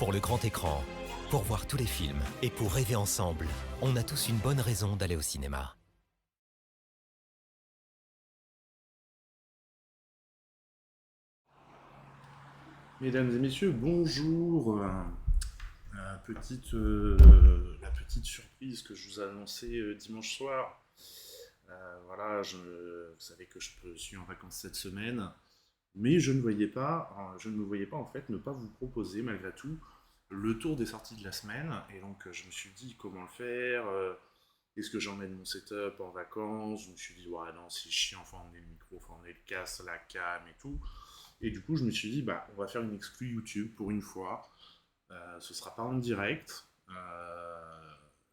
pour le grand écran, pour voir tous les films et pour rêver ensemble, on a tous une bonne raison d'aller au cinéma. Mesdames et messieurs, bonjour. La petite surprise que je vous ai annoncée dimanche soir. Voilà, vous savez que je suis en vacances cette semaine, mais je ne me voyais pas en fait ne pas vous proposer malgré tout le tour des sorties de la semaine. Et donc je me suis dit comment le faire. Est-ce que j'emmène mon setup en vacances? Je me suis dit ouais non c'est chiant, faut emmener le micro, faut emmener le casque, la cam et tout. Et du coup, je me suis dit, bah, on va faire une exclu YouTube pour une fois. Ce sera pas en direct.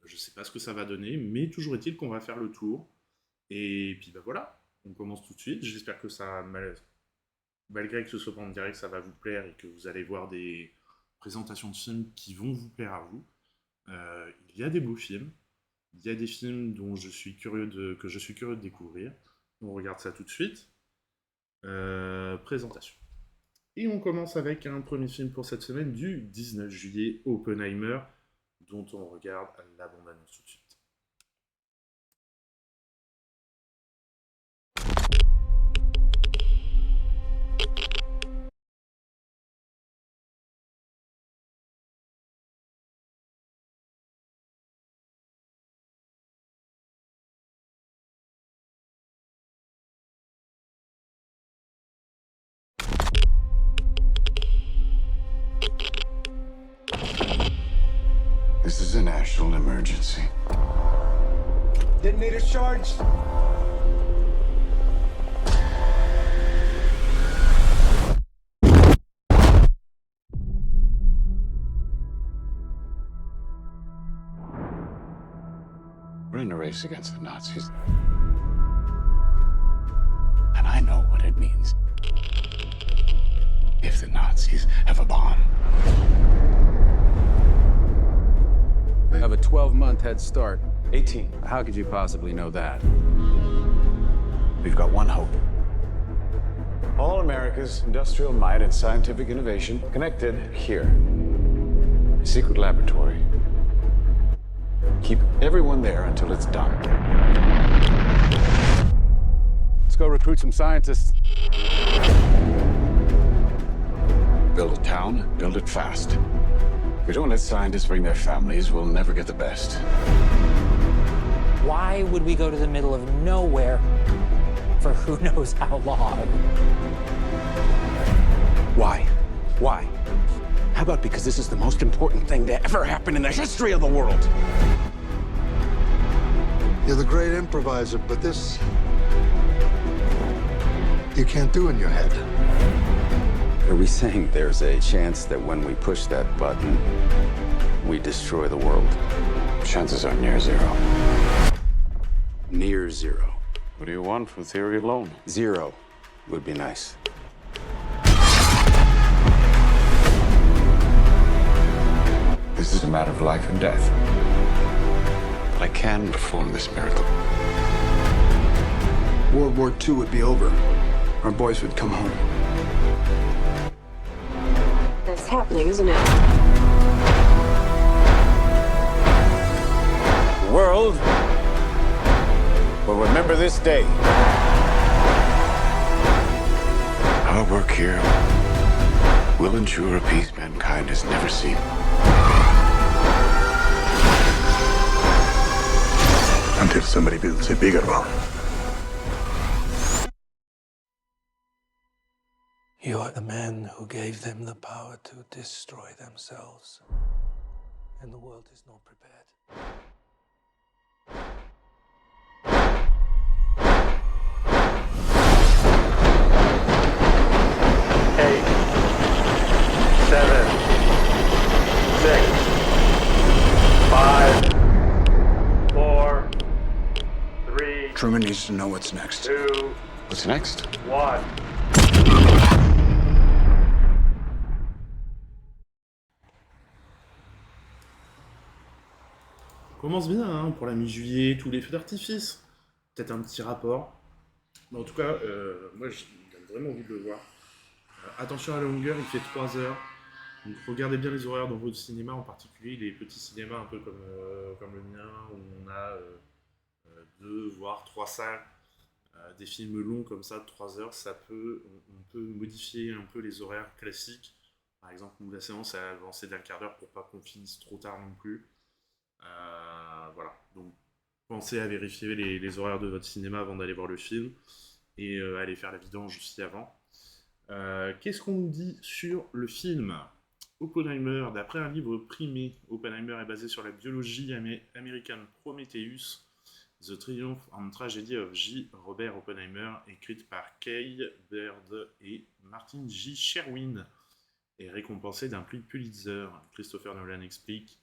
Je sais pas ce que ça va donner, mais toujours est-il qu'on va faire le tour. Et puis, bah voilà, on commence tout de suite. J'espère que ça, malgré que ce soit pas en direct, ça va vous plaire et que vous allez voir des présentations de films qui vont vous plaire à vous. Il y a des beaux films. Il y a des films dont que je suis curieux de découvrir. On regarde ça tout de suite. Présentation. Et on commence avec un premier film pour cette semaine du 19 juillet, Oppenheimer, dont on regarde la bande-annonce tout de suite. This is a national emergency. Detonator charged. We're in a race against the Nazis. And I know what it means. If the Nazis have a bomb. We have a 12-month head start. 18. How could you possibly know that? We've got one hope. All America's industrial might and scientific innovation connected here. A secret laboratory. Keep everyone there until it's done. Let's go recruit some scientists. Build a town, build it fast. If we don't let scientists bring their families, we'll never get the best. Why would we go to the middle of nowhere for who knows how long? Why? Why? How about because this is the most important thing to ever happen in the history of the world? You're the great improviser, but this you can't do in your head. Are we saying there's a chance that when we push that button, we destroy the world? Chances are near zero. Near zero. What do you want for theory alone? Zero would be nice. This is a matter of life and death. But I can perform this miracle. World War II would be over. Our boys would come home. That's happening, isn't it? The world will remember this day. Our work here will ensure a peace mankind has never seen. Until somebody builds a bigger one. You are the man who gave them the power to destroy themselves. And the world is not prepared. Eight, 7, 6, 5, 4, 3. Truman needs to know what's next. 2, What's next? 1. Commence bien hein, pour la mi-juillet, tous les feux d'artifice. Peut-être un petit rapport. Mais en tout cas, moi j'ai vraiment envie de le voir. Attention à la longueur, il fait 3 heures. Donc, regardez bien les horaires dans votre cinéma, en particulier les petits cinémas un peu comme le mien, où on a 2 voire 3 salles. Des films longs comme ça de 3 heures, on peut modifier un peu les horaires classiques. Par exemple, nous, la séance a avancé d'un quart d'heure pour pas qu'on finisse trop tard non plus. Voilà, donc pensez à vérifier les horaires de votre cinéma avant d'aller voir le film et aller faire la vidange aussi avant. Qu'est-ce qu'on nous dit sur le film Oppenheimer, d'après un livre primé, Oppenheimer est basé sur la biologie américaine Prometheus, The Triumph and Tragedy of J. Robert Oppenheimer, écrite par Kay Bird et Martin J. Sherwin, est récompensée d'un prix Pulitzer. Christopher Nolan explique: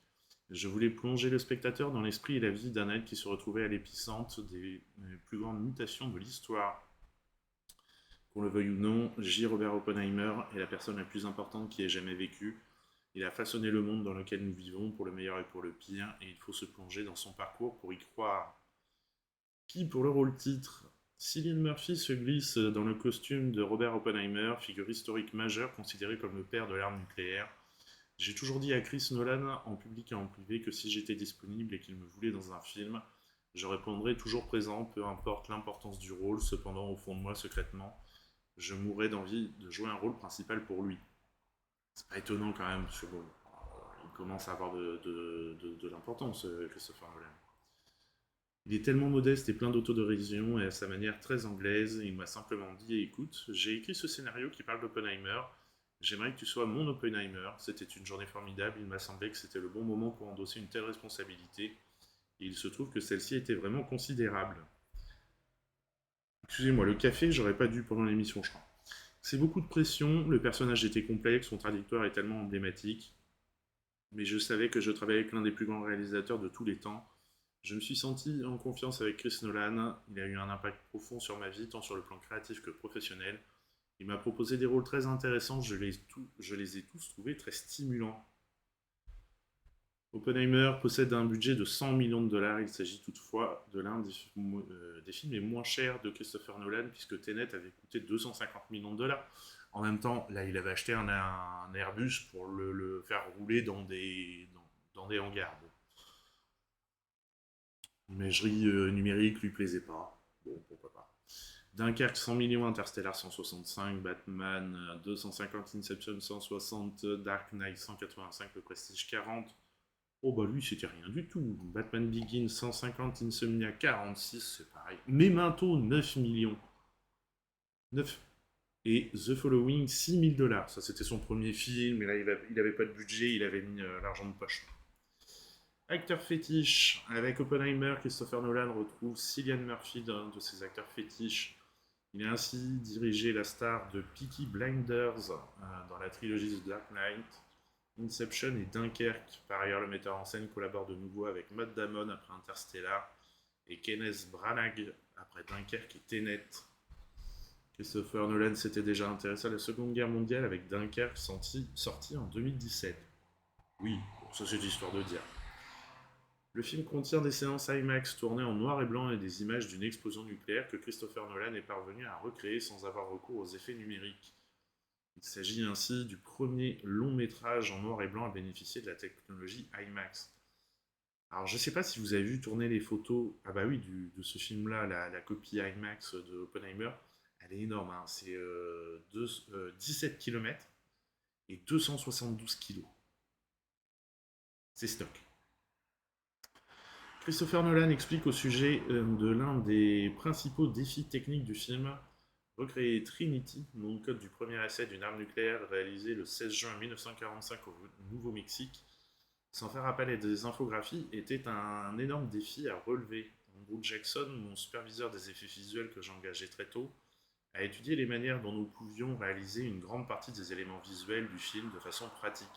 je voulais plonger le spectateur dans l'esprit et la vie d'un être qui se retrouvait à l'épicentre des plus grandes mutations de l'histoire. Qu'on le veuille ou non, J. Robert Oppenheimer est la personne la plus importante qui ait jamais vécu. Il a façonné le monde dans lequel nous vivons, pour le meilleur et pour le pire, et il faut se plonger dans son parcours pour y croire. Qui pour le rôle titre? Cillian Murphy se glisse dans le costume de Robert Oppenheimer, figure historique majeure considéré comme le père de l'arme nucléaire. J'ai toujours dit à Chris Nolan, en public et en privé, que si j'étais disponible et qu'il me voulait dans un film, je répondrais toujours présent, peu importe l'importance du rôle. Cependant, au fond de moi, secrètement, je mourrais d'envie de jouer un rôle principal pour lui. C'est pas étonnant quand même, parce que bon, il commence à avoir de l'importance, Christopher Nolan. Il est tellement modeste et plein d'autodérision et à sa manière très anglaise, il m'a simplement dit: écoute, j'ai écrit ce scénario qui parle d'Oppenheimer, j'aimerais que tu sois mon Oppenheimer. C'était une journée formidable, il m'a semblé que c'était le bon moment pour endosser une telle responsabilité, et il se trouve que celle-ci était vraiment considérable. Excusez-moi, le café, j'aurais pas dû pendant l'émission, je crois. C'est beaucoup de pression, le personnage était complexe, son traducteur est tellement emblématique, mais je savais que je travaillais avec l'un des plus grands réalisateurs de tous les temps. Je me suis senti en confiance avec Chris Nolan, il a eu un impact profond sur ma vie, tant sur le plan créatif que professionnel. Il m'a proposé des rôles très intéressants, je les ai tous trouvés très stimulants. Oppenheimer possède un budget de 100 millions de dollars, il s'agit toutefois de l'un des films les moins chers de Christopher Nolan, puisque Tenet avait coûté 250 millions de dollars. En même temps, là, il avait acheté un Airbus pour le faire rouler dans des hangars. Bon. L'imagerie numérique lui plaisait pas. Bon, pourquoi pas. Dunkerque 100 millions, Interstellar 165, Batman 250, Inception 160, Dark Knight 185, Le Prestige 40. Oh bah lui c'était rien du tout. Batman Begins 150, Insomnia 46, c'est pareil. Memento 9 millions. 9. Et The Following 6 000 $. Ça c'était son premier film, et là il avait pas de budget, il avait mis l'argent de poche. Acteur fétiche, avec Oppenheimer, Christopher Nolan retrouve Cillian Murphy, d'un de ses acteurs fétiches. Il a ainsi dirigé la star de Peaky Blinders dans la trilogie de Dark Knight, Inception et Dunkerque. Par ailleurs, le metteur en scène collabore de nouveau avec Matt Damon après Interstellar et Kenneth Branagh après Dunkerque et Tenet. Christopher Nolan s'était déjà intéressé à la Seconde Guerre mondiale avec Dunkerque sorti en 2017. Oui, ça c'est l'histoire de dire. Le film contient des séances IMAX tournées en noir et blanc et des images d'une explosion nucléaire que Christopher Nolan est parvenu à recréer sans avoir recours aux effets numériques. Il s'agit ainsi du premier long métrage en noir et blanc à bénéficier de la technologie IMAX. Alors je ne sais pas si vous avez vu tourner les photos, de ce film-là, la copie IMAX de Oppenheimer, elle est énorme, hein. C'est 17 km et 272 kg. C'est stock. Christopher Nolan explique au sujet de l'un des principaux défis techniques du film: recréer Trinity, nom de code du premier essai d'une arme nucléaire réalisé le 16 juin 1945 au Nouveau-Mexique, sans faire appel à des infographies, était un énorme défi à relever. Andrew Jackson, mon superviseur des effets visuels que j'ai engagé très tôt, a étudié les manières dont nous pouvions réaliser une grande partie des éléments visuels du film de façon pratique.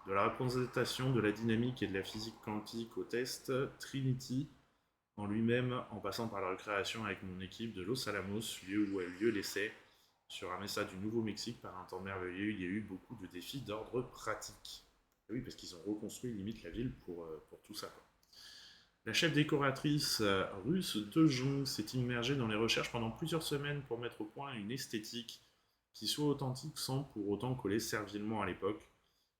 De la représentation de la dynamique et de la physique quantique au test, Trinity, en lui-même, en passant par la recréation avec mon équipe de Los Alamos, lieu où a eu lieu l'essai, sur un message du Nouveau-Mexique par un temps merveilleux, il y a eu beaucoup de défis d'ordre pratique. Et oui, parce qu'ils ont reconstruit limite la ville pour tout ça, quoi. La chef décoratrice russe De Jong s'est immergée dans les recherches pendant plusieurs semaines pour mettre au point une esthétique qui soit authentique sans pour autant coller servilement à l'époque.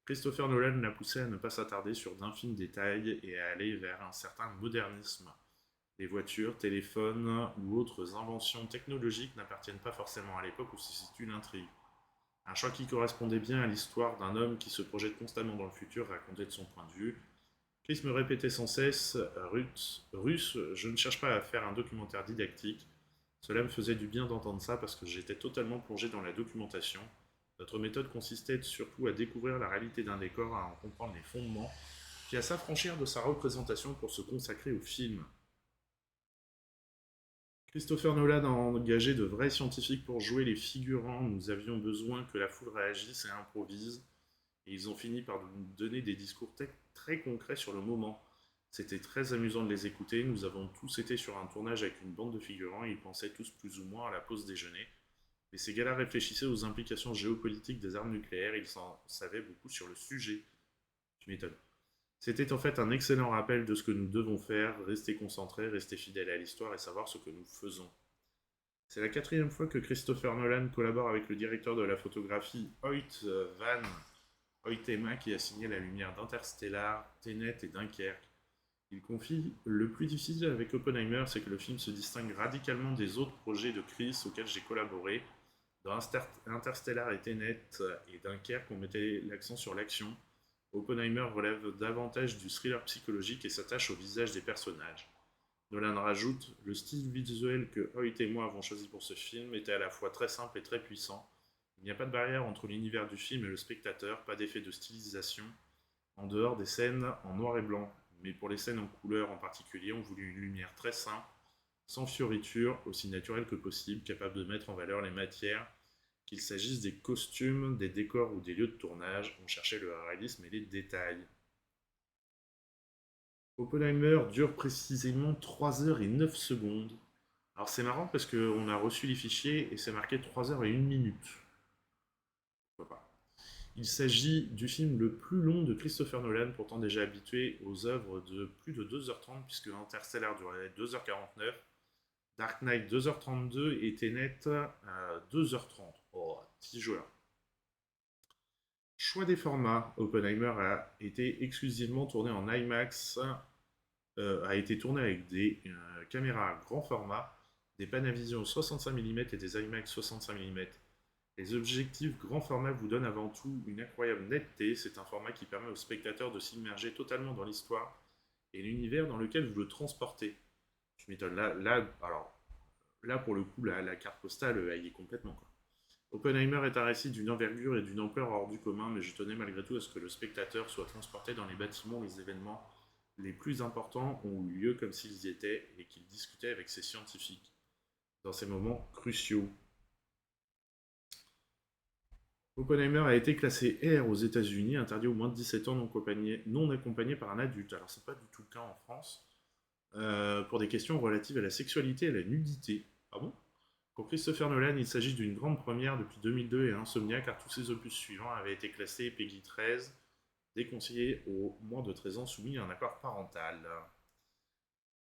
Christopher Nolan l'a poussé à ne pas s'attarder sur d'infimes détails et à aller vers un certain modernisme. Les voitures, téléphones ou autres inventions technologiques n'appartiennent pas forcément à l'époque où se situe l'intrigue. Un choix qui correspondait bien à l'histoire d'un homme qui se projette constamment dans le futur raconté de son point de vue. Chris me répétait sans cesse Russe, je ne cherche pas à faire un documentaire didactique. Cela me faisait du bien d'entendre ça parce que j'étais totalement plongé dans la documentation. Notre méthode consistait surtout à découvrir la réalité d'un décor, à en comprendre les fondements, puis à s'affranchir de sa représentation pour se consacrer au film. Christopher Nolan a engagé de vrais scientifiques pour jouer les figurants. Nous avions besoin que la foule réagisse et improvise. Et ils ont fini par nous donner des discours très concrets sur le moment. C'était très amusant de les écouter. Nous avons tous été sur un tournage avec une bande de figurants et ils pensaient tous plus ou moins à la pause déjeuner. Mais ces gars-là réfléchissaient aux implications géopolitiques des armes nucléaires. Ils en savaient beaucoup sur le sujet. Tu m'étonnes. C'était en fait un excellent rappel de ce que nous devons faire, rester concentrés, rester fidèles à l'histoire et savoir ce que nous faisons. C'est la 4e fois que Christopher Nolan collabore avec le directeur de la photographie Hoyt Van Hoytema qui a signé la lumière d'Interstellar, Tenet et Dunkerque. Il confie « Le plus difficile avec Oppenheimer, c'est que le film se distingue radicalement des autres projets de Chris auxquels j'ai collaboré. Dans Interstellar et Tenet et Dunkerque, on mettait l'accent sur l'action. Oppenheimer relève davantage du thriller psychologique et s'attache au visage des personnages. » Nolan rajoute « Le style visuel que Hoyt et moi avons choisi pour ce film était à la fois très simple et très puissant. Il n'y a pas de barrière entre l'univers du film et le spectateur, pas d'effet de stylisation, en dehors des scènes en noir et blanc. Mais pour les scènes en couleur en particulier, on voulut une lumière très simple, sans fioritures, aussi naturelle que possible, capable de mettre en valeur les matières. Qu'il s'agisse des costumes, des décors ou des lieux de tournage, on cherchait le réalisme et les détails. Oppenheimer dure précisément 3h09. Alors c'est marrant parce qu'on a reçu les fichiers et c'est marqué 3h01. Pourquoi pas. Il s'agit du film le plus long de Christopher Nolan, pourtant déjà habitué aux œuvres de plus de 2h30 puisque Interstellar durait 2h49. Dark Knight 2h32 et Tenet 2h30. Oh, petit joueur. Choix des formats. Oppenheimer a été exclusivement tourné en IMAX, a été tourné avec des caméras grand format, des Panavision 65 mm et des IMAX 65 mm. Les objectifs grand format vous donnent avant tout une incroyable netteté. C'est un format qui permet au spectateur de s'immerger totalement dans l'histoire et l'univers dans lequel vous le transportez. Je m'étonne, là, pour le coup, la carte postale, elle y est complètement, quoi. Oppenheimer est un récit d'une envergure et d'une ampleur hors du commun, mais je tenais malgré tout à ce que le spectateur soit transporté dans les bâtiments où les événements les plus importants ont eu lieu comme s'ils y étaient et qu'il discutait avec ses scientifiques dans ces moments cruciaux. Oppenheimer a été classé R aux États-Unis, interdit aux moins de 17 ans non accompagné par un adulte. Alors c'est pas du tout le cas en France. Pour des questions relatives à la sexualité et à la nudité. Ah bon ? Pour Christopher Nolan, il s'agit d'une grande première depuis 2002 et Insomnia, car tous ses opus suivants avaient été classés PEGI 13, déconseillés aux moins de 13 ans soumis à un accord parental.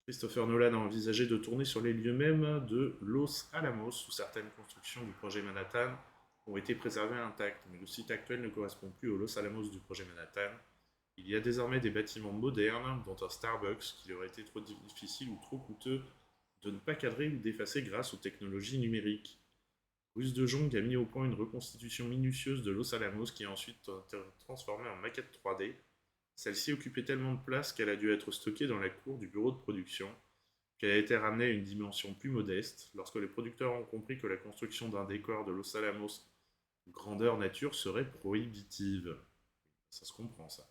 Christopher Nolan a envisagé de tourner sur les lieux mêmes de Los Alamos, où certaines constructions du projet Manhattan ont été préservées intactes, mais le site actuel ne correspond plus au Los Alamos du projet Manhattan. Il y a désormais des bâtiments modernes, dont un Starbucks, qu'il aurait été trop difficile ou trop coûteux de ne pas cadrer ou d'effacer grâce aux technologies numériques. Russe de Jong a mis au point une reconstitution minutieuse de Los Alamos qui a ensuite été transformée en maquette 3D. Celle-ci occupait tellement de place qu'elle a dû être stockée dans la cour du bureau de production, puis elle a été ramenée à une dimension plus modeste lorsque les producteurs ont compris que la construction d'un décor de Los Alamos grandeur nature serait prohibitive. Ça se comprend, ça.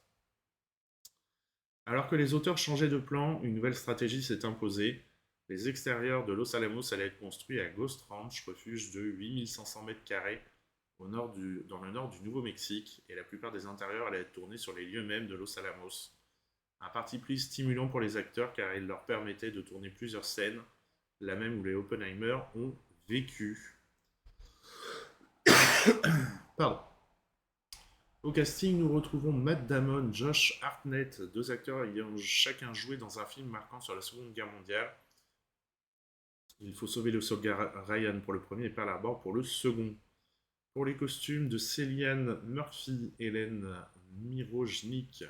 Alors que les auteurs changeaient de plan, une nouvelle stratégie s'est imposée. Les extérieurs de Los Alamos allaient être construits à Ghost Ranch, refuge de 8500 m² dans le nord du Nouveau-Mexique, et la plupart des intérieurs allaient être tournés sur les lieux mêmes de Los Alamos. Un parti pris stimulant pour les acteurs car il leur permettait de tourner plusieurs scènes, la même où les Oppenheimer ont vécu. Pardon. Au casting, nous retrouvons Matt Damon, Josh Hartnett, deux acteurs ayant chacun joué dans un film marquant sur la Seconde Guerre mondiale. Il faut sauver le soldat Ryan pour le premier et Pearl Harbor pour le second. Pour les costumes de Cillian Murphy, Helen Mirojnik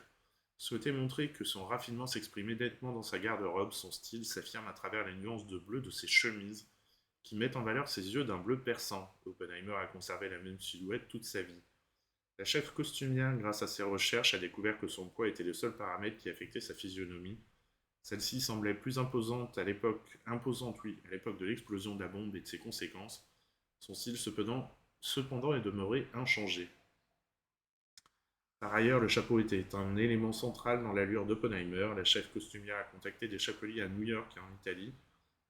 souhaitait montrer que son raffinement s'exprimait nettement dans sa garde-robe, son style s'affirme à travers les nuances de bleu de ses chemises, qui mettent en valeur ses yeux d'un bleu perçant. Oppenheimer a conservé la même silhouette toute sa vie. La chef costumière, grâce à ses recherches, a découvert que son poids était le seul paramètre qui affectait sa physionomie. Celle-ci semblait plus imposante à l'époque de l'explosion de la bombe et de ses conséquences. Son style, cependant, est demeuré inchangé. Par ailleurs, le chapeau était un élément central dans l'allure d'Oppenheimer. La chef costumière a contacté des chapeliers à New York et en Italie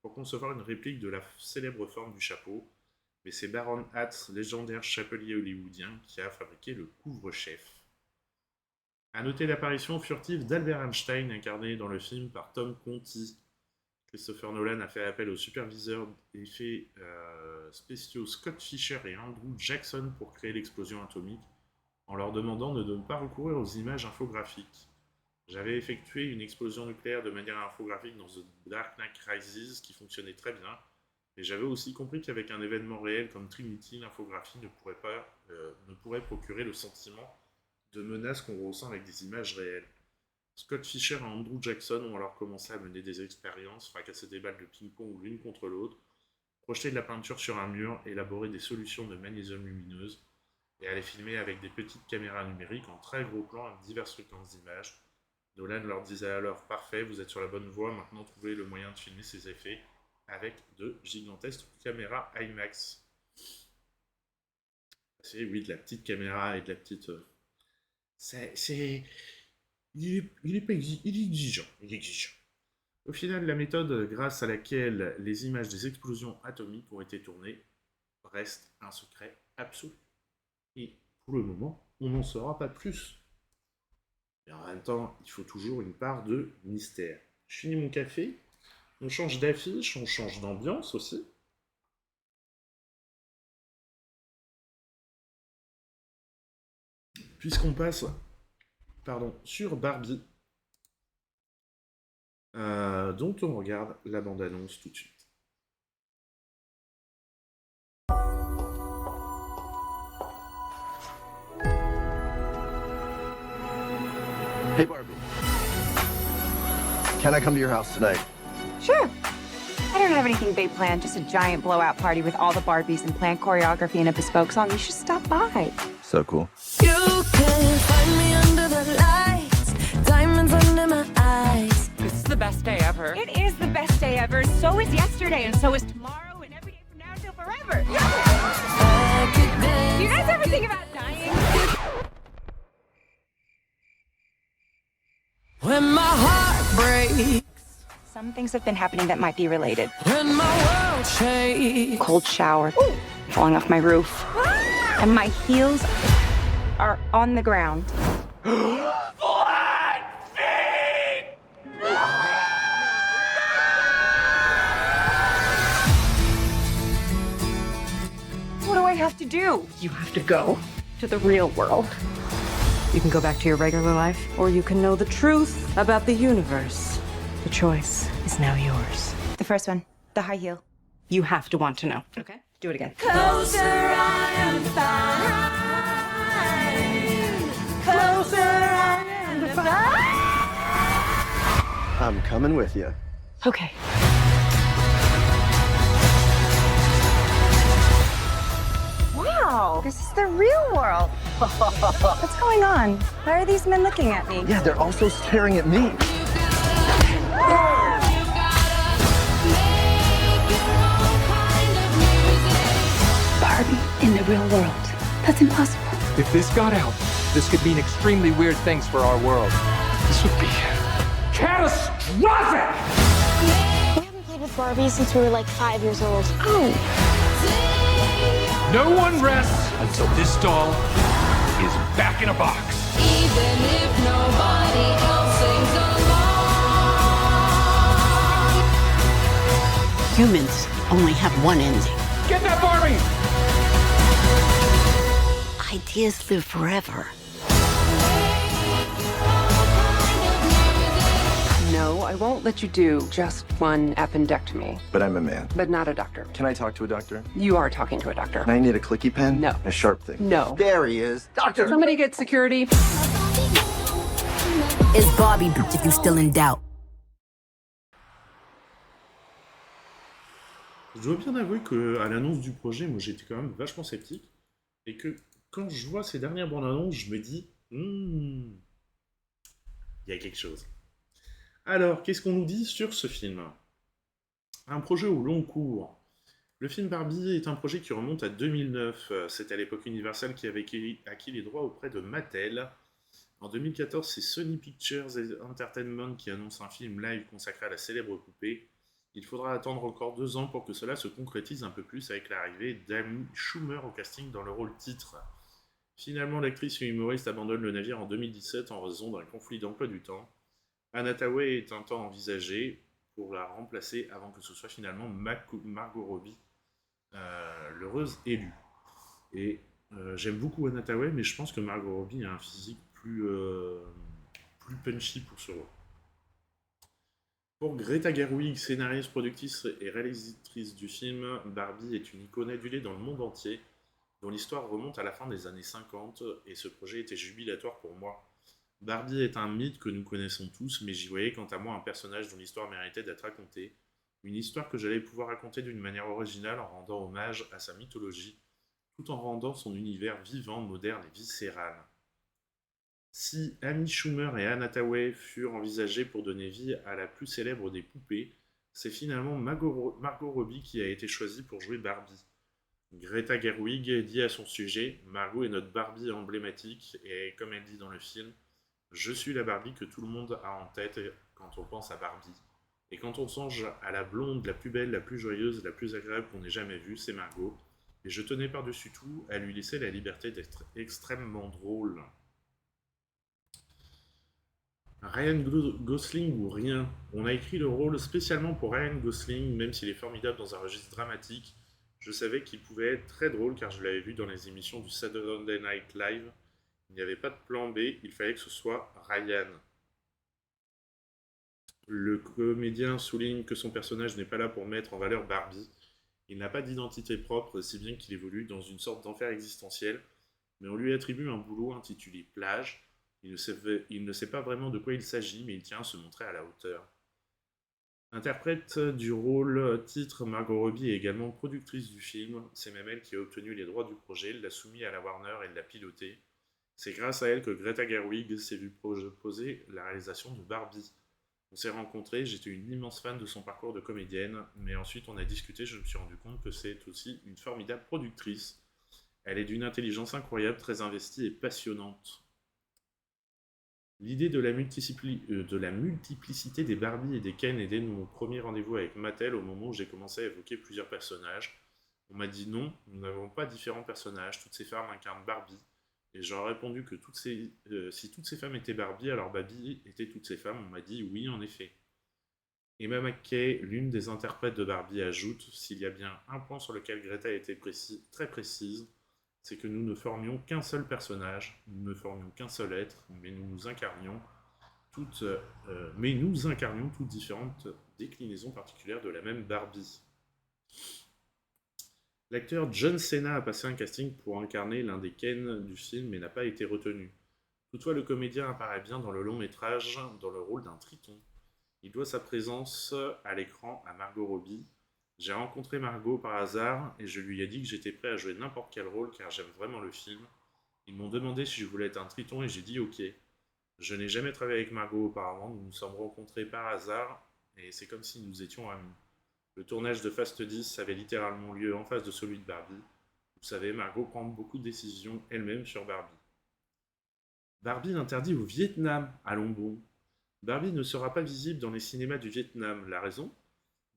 pour concevoir une réplique de la célèbre forme du chapeau, mais c'est Baron Hatz, légendaire chapelier hollywoodien, qui a fabriqué le couvre-chef. A noter l'apparition furtive d'Albert Einstein, incarné dans le film par Tom Conti. Christopher Nolan a fait appel aux superviseurs d'effets spéciaux Scott Fisher et Andrew Jackson pour créer l'explosion atomique, en leur demandant de ne pas recourir aux images infographiques. J'avais effectué une explosion nucléaire de manière infographique dans The Dark Knight Rises qui fonctionnait très bien, mais j'avais aussi compris qu'avec un événement réel comme Trinity, l'infographie ne pourrait procurer le sentiment de menace qu'on ressent avec des images réelles. Scott Fisher et Andrew Jackson ont alors commencé à mener des expériences, fracasser des balles de ping-pong l'une contre l'autre, projeter de la peinture sur un mur, élaborer des solutions de magnésium lumineuse, et à les filmer avec des petites caméras numériques en très gros plans avec diverses fréquences d'images. Nolan leur disait alors « Parfait, vous êtes sur la bonne voie, maintenant trouvez le moyen de filmer ces effets avec de gigantesques caméras IMAX. » C'est oui, de la petite caméra et de la petite... Il est exigeant. Au final, la méthode grâce à laquelle les images des explosions atomiques ont été tournées reste un secret absolu. Et pour le moment, on n'en saura pas plus. Et en même temps, il faut toujours une part de mystère. Je finis mon café, on change d'affiche, on change d'ambiance aussi. Puisqu'on passe sur Barbie, dont on regarde la bande-annonce tout de suite. Hey Barbie, can I come to your house tonight? Sure. I don't have anything big planned, just a giant blowout party with all the Barbies and planned choreography and a bespoke song. You should stop by. So cool. You can find me under the lights, diamonds under my eyes. This is the best day ever. It is the best day ever. So is yesterday, and so is tomorrow, and every day from now until forever. Do you guys ever think about dying? When my heart breaks, Some things have been happening that might be related. when my world shakes, Cold shower, falling off my roof, and my heels are on the ground. What do I have to do? You have to go. To the real world. You can go back to your regular life, or you can know the truth about the universe. The choice is now yours. The first one, the high heel. You have to want to know. Okay? Do it again. closer I am fine. Closer I am fine. I'm coming with you. Okay. Wow, this is the real world. What's going on? Why are these men looking at me? Yeah, they're also staring at me. Barbie in the real world. That's impossible. If this got out, this could mean extremely weird things for our world. This would be catastrophic! We haven't played with Barbie since we were like 5 years old. Oh. No one rests until this doll is back in a box. Even if nobody else sings along. Humans only have one ending. Get that Barbie! Ideas live forever. No, I won't let you do just one appendectomy. But I'm a man. But not a doctor. Can I talk to a doctor? You are talking to a doctor. And I need a clicky pen? No. A sharp thing? No. There he is. Doctor! Somebody get security. It's Barbie, bitch, if you still in doubt. Je dois bien avouer qu'à l'annonce du projet, moi j'étais quand même vachement sceptique, et que quand je vois ces dernières bandes annonces, je me dis, il y a quelque chose. Alors, qu'est-ce qu'on nous dit sur ce film? Un projet au long cours. Le film Barbie est un projet qui remonte à 2009. C'est à l'époque Universal qui avait acquis les droits auprès de Mattel. En 2014, c'est Sony Pictures Entertainment qui annonce un film live consacré à la célèbre poupée. Il faudra attendre encore 2 ans pour que cela se concrétise un peu plus avec l'arrivée d'Amy Schumer au casting dans le rôle titre. Finalement, l'actrice et humoriste abandonne le navire en 2017 en raison d'un conflit d'emploi du temps. Anne Hathaway est un temps envisagé pour la remplacer avant que ce soit finalement Margot Robbie, l'heureuse élue. Et j'aime beaucoup Anne Hathaway, mais je pense que Margot Robbie a un physique plus punchy pour ce rôle. Pour Greta Gerwig, scénariste, productrice et réalisatrice du film, Barbie est une icône adulée dans le monde entier, dont l'histoire remonte à la fin des années 50, et ce projet était jubilatoire pour moi. Barbie est un mythe que nous connaissons tous, mais j'y voyais quant à moi un personnage dont l'histoire méritait d'être racontée, une histoire que j'allais pouvoir raconter d'une manière originale en rendant hommage à sa mythologie, tout en rendant son univers vivant, moderne et viscéral. Si Amy Schumer et Anne Hathaway furent envisagées pour donner vie à la plus célèbre des poupées, c'est finalement Margot Robbie qui a été choisie pour jouer Barbie. Greta Gerwig dit à son sujet « Margot est notre Barbie emblématique et comme elle dit dans le film, je suis la Barbie que tout le monde a en tête quand on pense à Barbie. Et quand on songe à la blonde, la plus belle, la plus joyeuse, la plus agréable qu'on ait jamais vue, c'est Margot. Et je tenais par-dessus tout à lui laisser la liberté d'être extrêmement drôle. » Ryan Gosling ou rien. On a écrit le rôle spécialement pour Ryan Gosling, même s'il est formidable dans un registre dramatique. Je savais qu'il pouvait être très drôle car je l'avais vu dans les émissions du Saturday Night Live. Il n'y avait pas de plan B, il fallait que ce soit Ryan. Le comédien souligne que son personnage n'est pas là pour mettre en valeur Barbie. Il n'a pas d'identité propre, si bien qu'il évolue dans une sorte d'enfer existentiel, mais on lui attribue un boulot intitulé Plage. Il ne sait pas vraiment de quoi il s'agit, mais il tient à se montrer à la hauteur. Interprète du rôle titre, Margot Robbie est également productrice du film. C'est même elle qui a obtenu les droits du projet, l'a soumis à la Warner et l'a piloté. C'est grâce à elle que Greta Gerwig s'est vue proposer la réalisation de Barbie. On s'est rencontrés, j'étais une immense fan de son parcours de comédienne, mais ensuite on a discuté, je me suis rendu compte que c'est aussi une formidable productrice. Elle est d'une intelligence incroyable, très investie et passionnante. L'idée de la multiplicité des Barbie et des Ken est dès mon premier rendez-vous avec Mattel au moment où j'ai commencé à évoquer plusieurs personnages. On m'a dit non, nous n'avons pas différents personnages, toutes ces femmes incarnent Barbie. Et j'aurais répondu que si toutes ces femmes étaient Barbie, alors Barbie était toutes ces femmes. On m'a dit oui, en effet. Emma Mackey, l'une des interprètes de Barbie, ajoute « S'il y a bien un point sur lequel Greta a été très précise, c'est que nous ne formions qu'un seul personnage, nous ne formions qu'un seul être, mais nous incarnions toutes différentes déclinaisons particulières de la même Barbie. » L'acteur John Cena a passé un casting pour incarner l'un des Ken du film, mais n'a pas été retenu. Toutefois, le comédien apparaît bien dans le long-métrage, dans le rôle d'un triton. Il doit sa présence à l'écran à Margot Robbie. J'ai rencontré Margot par hasard et je lui ai dit que j'étais prêt à jouer n'importe quel rôle car j'aime vraiment le film. Ils m'ont demandé si je voulais être un triton et j'ai dit ok. Je n'ai jamais travaillé avec Margot auparavant, nous nous sommes rencontrés par hasard et c'est comme si nous étions amis. Le tournage de Fast 10 avait littéralement lieu en face de celui de Barbie. Vous savez, Margot prend beaucoup de décisions elle-même sur Barbie. Barbie interdit au Vietnam, allons bon. Barbie ne sera pas visible dans les cinémas du Vietnam. La raison ?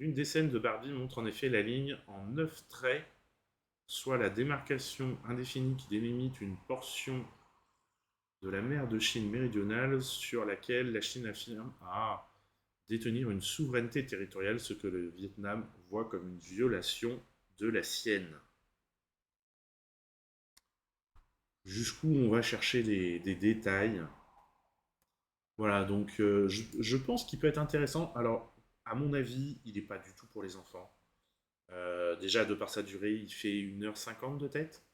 L'une des scènes de Barbie montre en effet la ligne en 9 traits, soit la démarcation indéfinie qui délimite une portion de la mer de Chine méridionale sur laquelle la Chine affirme détenir une souveraineté territoriale, ce que le Vietnam voit comme une violation de la sienne. Jusqu'où on va chercher des détails. Voilà, donc je pense qu'il peut être intéressant. Alors, à mon avis, il n'est pas du tout pour les enfants. Déjà, de par sa durée, il fait 1h50 de tête.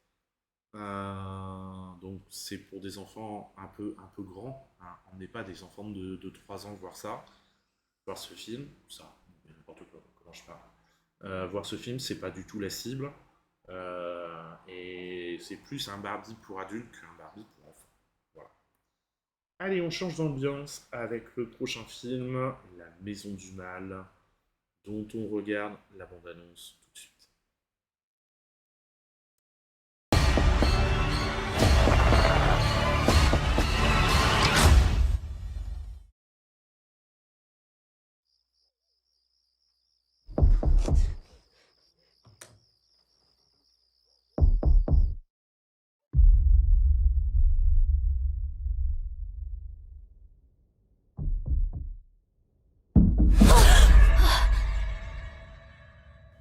Donc c'est pour des enfants un peu grands, hein. On n'est pas des enfants de 3 ans voir ça, voir ce film, ça, n'importe quoi, comment je parle. Voir ce film, c'est pas du tout la cible, et c'est plus un Barbie pour adultes qu'un Barbie pour enfants. Voilà. Allez, on change d'ambiance avec le prochain film, La Maison du Mal, dont on regarde la bande-annonce tout de suite.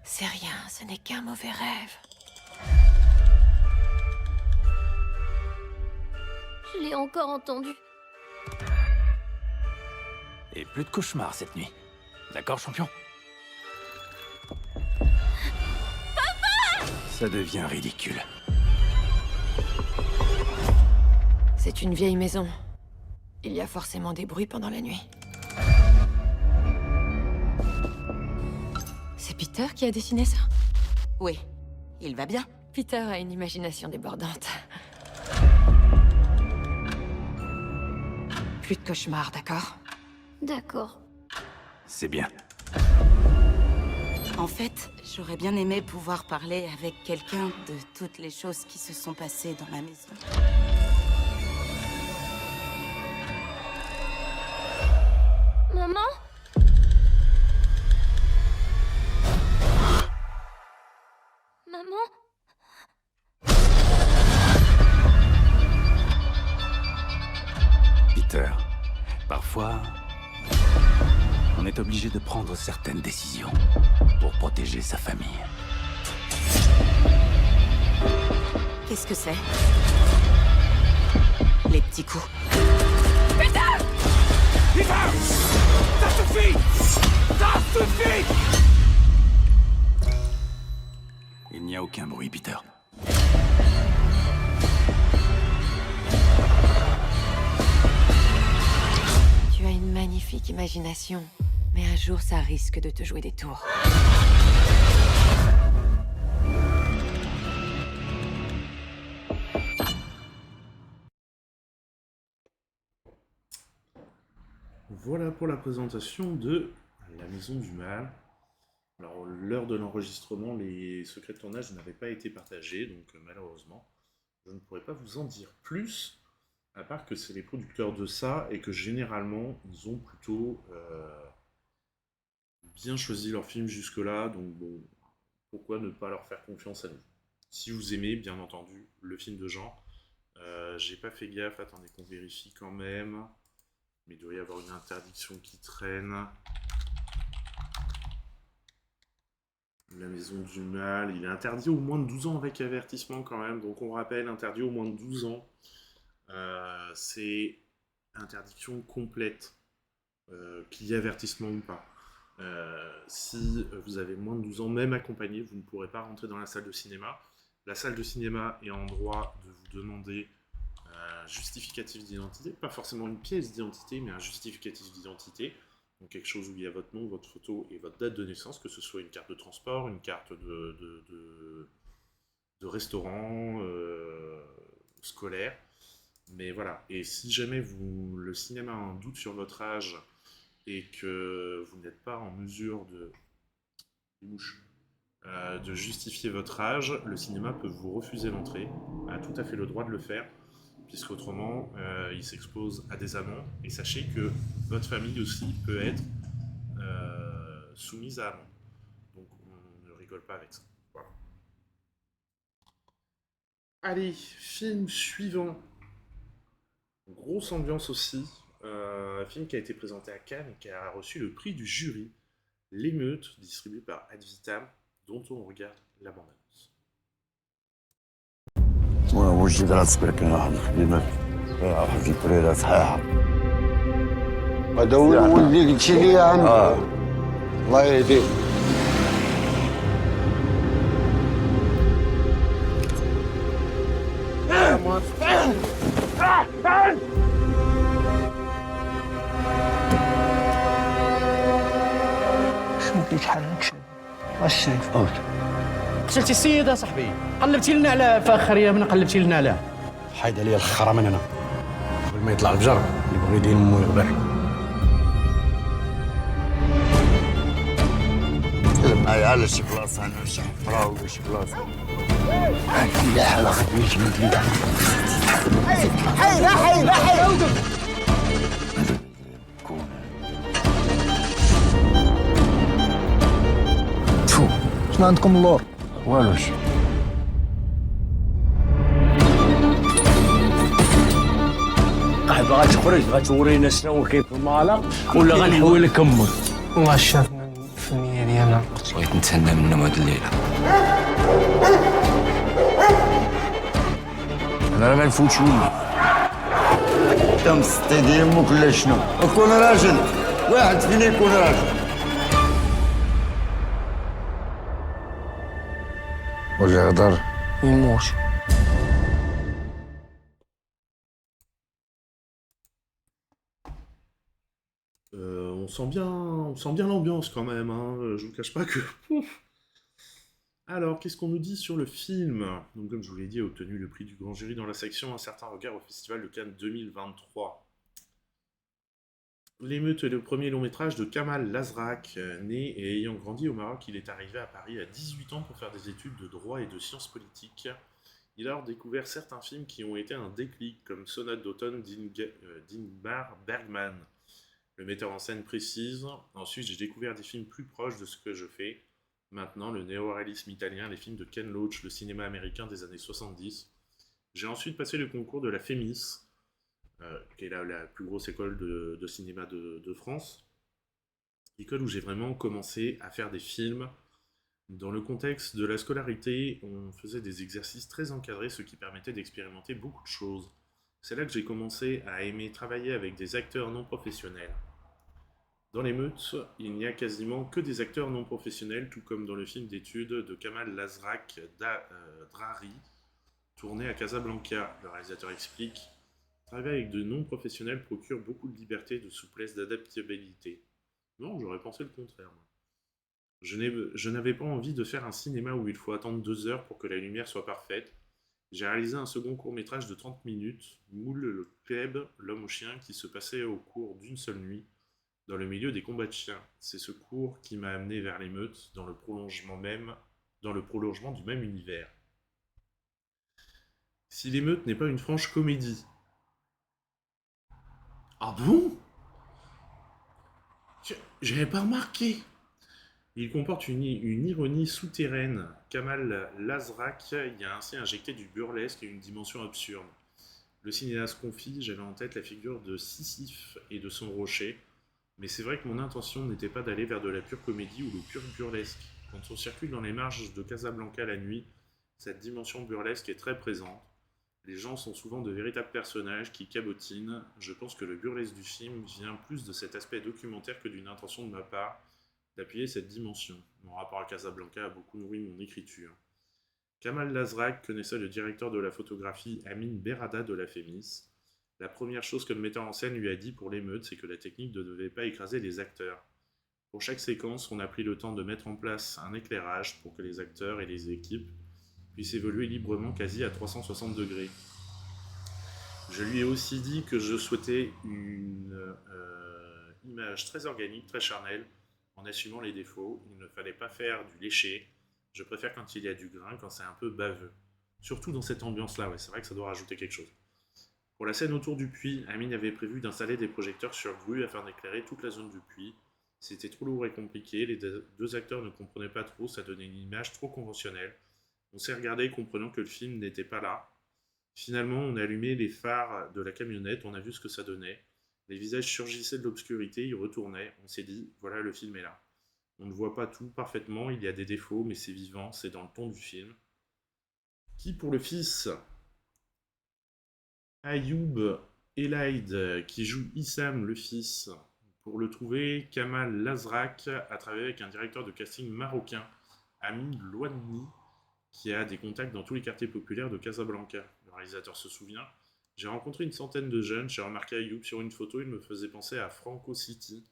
C'est rien, ce n'est qu'un mauvais rêve. Je l'ai encore entendu. Et plus de cauchemars cette nuit. D'accord, champion? Papa! Ça devient ridicule. C'est une vieille maison. Il y a forcément des bruits pendant la nuit. C'est Peter qui a dessiné ça? Oui, il va bien. Peter a une imagination débordante. Plus de cauchemars, d'accord? D'accord. C'est bien. En fait, j'aurais bien aimé pouvoir parler avec quelqu'un de toutes les choses qui se sont passées dans la maison. Maman? Maman? Peter, parfois, on est obligé de prendre certaines décisions pour protéger sa famille. Qu'est-ce que c'est? Les petits coups. Peter! Peter! Ça suffit! Ça suffit! Il n'y a aucun bruit, Peter. Tu as une magnifique imagination, mais un jour ça risque de te jouer des tours. Voilà pour la présentation de La Maison du Mal. Alors, l'heure de l'enregistrement, les secrets de tournage n'avaient pas été partagés, donc malheureusement, je ne pourrais pas vous en dire plus, à part que c'est les producteurs de ça, et que généralement, ils ont plutôt bien choisi leur film jusque-là, donc bon, pourquoi ne pas leur faire confiance à nous? Si vous aimez, bien entendu, le film de Jean, j'ai pas fait gaffe, attendez qu'on vérifie quand même, mais il doit y avoir une interdiction qui traîne. La Maison du Mal, il est interdit au moins de 12 ans avec avertissement quand même, donc on rappelle, interdit au moins de 12 ans. C'est interdiction complète, qu'il y ait avertissement ou pas. Si vous avez moins de 12 ans, même accompagné, vous ne pourrez pas rentrer dans la salle de cinéma. La salle de cinéma est en droit de vous demander un justificatif d'identité, pas forcément une pièce d'identité, mais un justificatif d'identité. Donc quelque chose où il y a votre nom, votre photo et votre date de naissance, que ce soit une carte de transport, une carte de restaurant, scolaire. Mais voilà, et si jamais le cinéma a un doute sur votre âge et que vous n'êtes pas en mesure de justifier votre âge, le cinéma peut vous refuser l'entrée, a tout à fait le droit de le faire, puisqu'autrement, il s'expose à des amendes, et sachez que votre famille aussi peut être soumise à amende. Donc on ne rigole pas avec ça. Voilà. Allez, film suivant. Grosse ambiance aussi. Un film qui a été présenté à Cannes et qui a reçu le prix du jury. L'émeute, distribué par Ad Vitam, dont on regarde la bande-annonce. وجدت سبركنا لما في بريدة صحيحة ودور ولي قلت لي يا عم الله يهديك الشريف اوت. قتلتي السيد صاحبي، قلبتي لنا على فاخر من قلبتي لنا على حيد عليا الخرا من هنا قبل ما يطلع البجر اللي بغى يدير امو يغبر. معايا على شي بلاصه انا شي حفره ولا شي بلاصه. لا حلا خدمت لي. حي لا حي لا حي. شنو عندكم اللور؟ والوش. باغا تخرج غتورينا شنو كاين في المالا ولا غنحول لك امك؟ والله الشاف الفنيه ديالنا بغيت نتهنى منهم هاد الليله. انا راه ما نفوتش ولا. انت مسطي ديال امك ولا شنو؟ كون راجل، واحد فينا يكون راجل. ولا يهضر يموت. On sent bien l'ambiance quand même, hein. Je vous cache pas que... Alors, qu'est-ce qu'on nous dit sur le film? Donc, comme je vous l'ai dit, a obtenu le prix du grand jury dans la section Un certain regard au Festival de Cannes 2023. L'émeute est le premier long métrage de Kamal Lazrak. Né et ayant grandi au Maroc, il est arrivé à Paris à 18 ans pour faire des études de droit et de sciences politiques. Il a alors découvert certains films qui ont été un déclic, comme Sonate d'automne d'Ingmar Bergman. Le metteur en scène précise: ensuite j'ai découvert des films plus proches de ce que je fais maintenant, le néo-réalisme italien, les films de Ken Loach, le cinéma américain des années 70. J'ai ensuite passé le concours de la FEMIS, qui est la plus grosse école de cinéma de France, école où j'ai vraiment commencé à faire des films. Dans le contexte de la scolarité, on faisait des exercices très encadrés, ce qui permettait d'expérimenter beaucoup de choses. C'est là que j'ai commencé à aimer travailler avec des acteurs non professionnels. Dans l'émeute, il n'y a quasiment que des acteurs non professionnels, tout comme dans le film d'études de Kamal Lazrak Drari, tourné à Casablanca. Le réalisateur explique: travailler avec de non professionnels procure beaucoup de liberté, de souplesse, d'adaptabilité. Non, j'aurais pensé le contraire. Je n'avais pas envie de faire un cinéma où il faut attendre 2 heures pour que la lumière soit parfaite. J'ai réalisé un second court-métrage de 30 minutes, Moule le Kleb, l'homme au chien, qui se passait au cours d'une seule nuit, dans le milieu des combats de chiens. C'est ce cours qui m'a amené vers l'émeute, dans le prolongement du même univers. Si l'émeute n'est pas une franche comédie. Ah bon? J'avais pas remarqué. Il comporte une ironie souterraine. Kamal Lazrak y a ainsi injecté du burlesque et une dimension absurde. Le cinéaste confie: j'avais en tête la figure de Sisyphe et de son rocher, mais c'est vrai que mon intention n'était pas d'aller vers de la pure comédie ou le pur burlesque. Quand on circule dans les marges de Casablanca la nuit, cette dimension burlesque est très présente. Les gens sont souvent de véritables personnages qui cabotinent. Je pense que le burlesque du film vient plus de cet aspect documentaire que d'une intention de ma part d'appuyer cette dimension. Mon rapport à Casablanca a beaucoup nourri mon écriture. Kamal Lazrak connaissait le directeur de la photographie Amin Berrada de la FEMIS. La première chose que le metteur en scène lui a dit pour l'émeute, c'est que la technique ne devait pas écraser les acteurs. Pour chaque séquence, on a pris le temps de mettre en place un éclairage pour que les acteurs et les équipes puissent évoluer librement quasi à 360 degrés. Je lui ai aussi dit que je souhaitais une image très organique, très charnelle, en assumant les défauts. Il ne fallait pas faire du léché. Je préfère quand il y a du grain, quand c'est un peu baveux. Surtout dans cette ambiance-là, ouais, c'est vrai que ça doit rajouter quelque chose. Pour la scène autour du puits, Amin avait prévu d'installer des projecteurs sur grue afin d'éclairer toute la zone du puits. C'était trop lourd et compliqué, les 2 acteurs ne comprenaient pas trop, ça donnait une image trop conventionnelle. On s'est regardé comprenant que le film n'était pas là. Finalement, on a allumé les phares de la camionnette, on a vu ce que ça donnait. Les visages surgissaient de l'obscurité, ils retournaient. On s'est dit, voilà, le film est là. On ne voit pas tout parfaitement, il y a des défauts, mais c'est vivant, c'est dans le ton du film. Qui pour le fils Ayoub Elaïd, qui joue Issam le fils. Pour le trouver, Kamal Lazrak a travaillé avec un directeur de casting marocain, Amin Louani, qui a des contacts dans tous les quartiers populaires de Casablanca. Le réalisateur se souvient: j'ai rencontré une centaine de jeunes, j'ai remarqué Ayoub sur une photo, il me faisait penser à Franco City.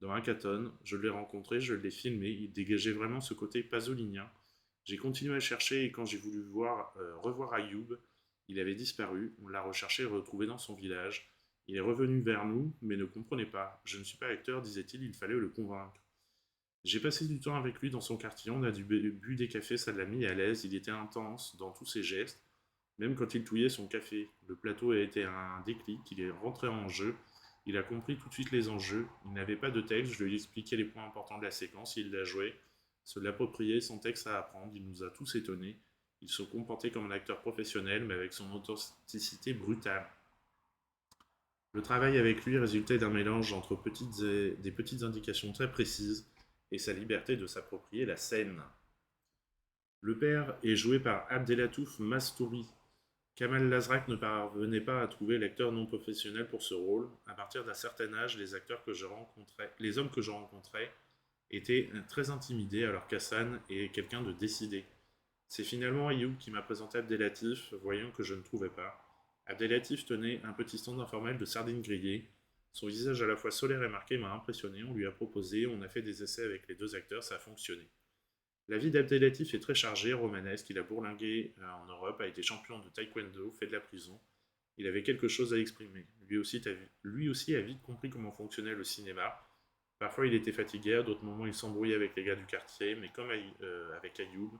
Dans Hackathon, je l'ai rencontré, je l'ai filmé, il dégageait vraiment ce côté pasolinien. J'ai continué à chercher et quand j'ai voulu revoir Ayoub, il avait disparu, on l'a recherché et retrouvé dans son village. Il est revenu vers nous, mais ne comprenait pas. Je ne suis pas acteur, disait-il, il fallait le convaincre. J'ai passé du temps avec lui dans son quartier, on a bu des cafés, ça l'a mis à l'aise, il était intense dans tous ses gestes, même quand il touillait son café. Le plateau a été un déclic, il est rentré en jeu, il a compris tout de suite les enjeux, il n'avait pas de texte, je lui ai expliqué les points importants de la séquence, il l'a joué, se l'approprier sans texte à apprendre, il nous a tous étonnés, il se comportait comme un acteur professionnel, mais avec son authenticité brutale. Le travail avec lui résultait d'un mélange entre des petites indications très précises et sa liberté de s'approprier la scène. Le père est joué par Abdelatouf Mastouri. Kamal Lazrak ne parvenait pas à trouver l'acteur non professionnel pour ce rôle. À partir d'un certain âge, les hommes que je rencontrais étaient très intimidés alors qu'Hassan est quelqu'un de décidé. C'est finalement Ayoub qui m'a présenté Abdelatif, voyant que je ne trouvais pas. Abdelatif tenait un petit stand informel de sardines grillées. Son visage à la fois solaire et marqué m'a impressionné, on lui a proposé, on a fait des essais avec les 2 acteurs, ça a fonctionné. La vie d'Abdelatif est très chargée, romanesque, il a bourlingué en Europe, a été champion de taekwondo, fait de la prison. Il avait quelque chose à exprimer. Lui aussi a vite compris comment fonctionnait le cinéma. Parfois il était fatigué, à d'autres moments il s'embrouillait avec les gars du quartier, mais comme avec Ayoub,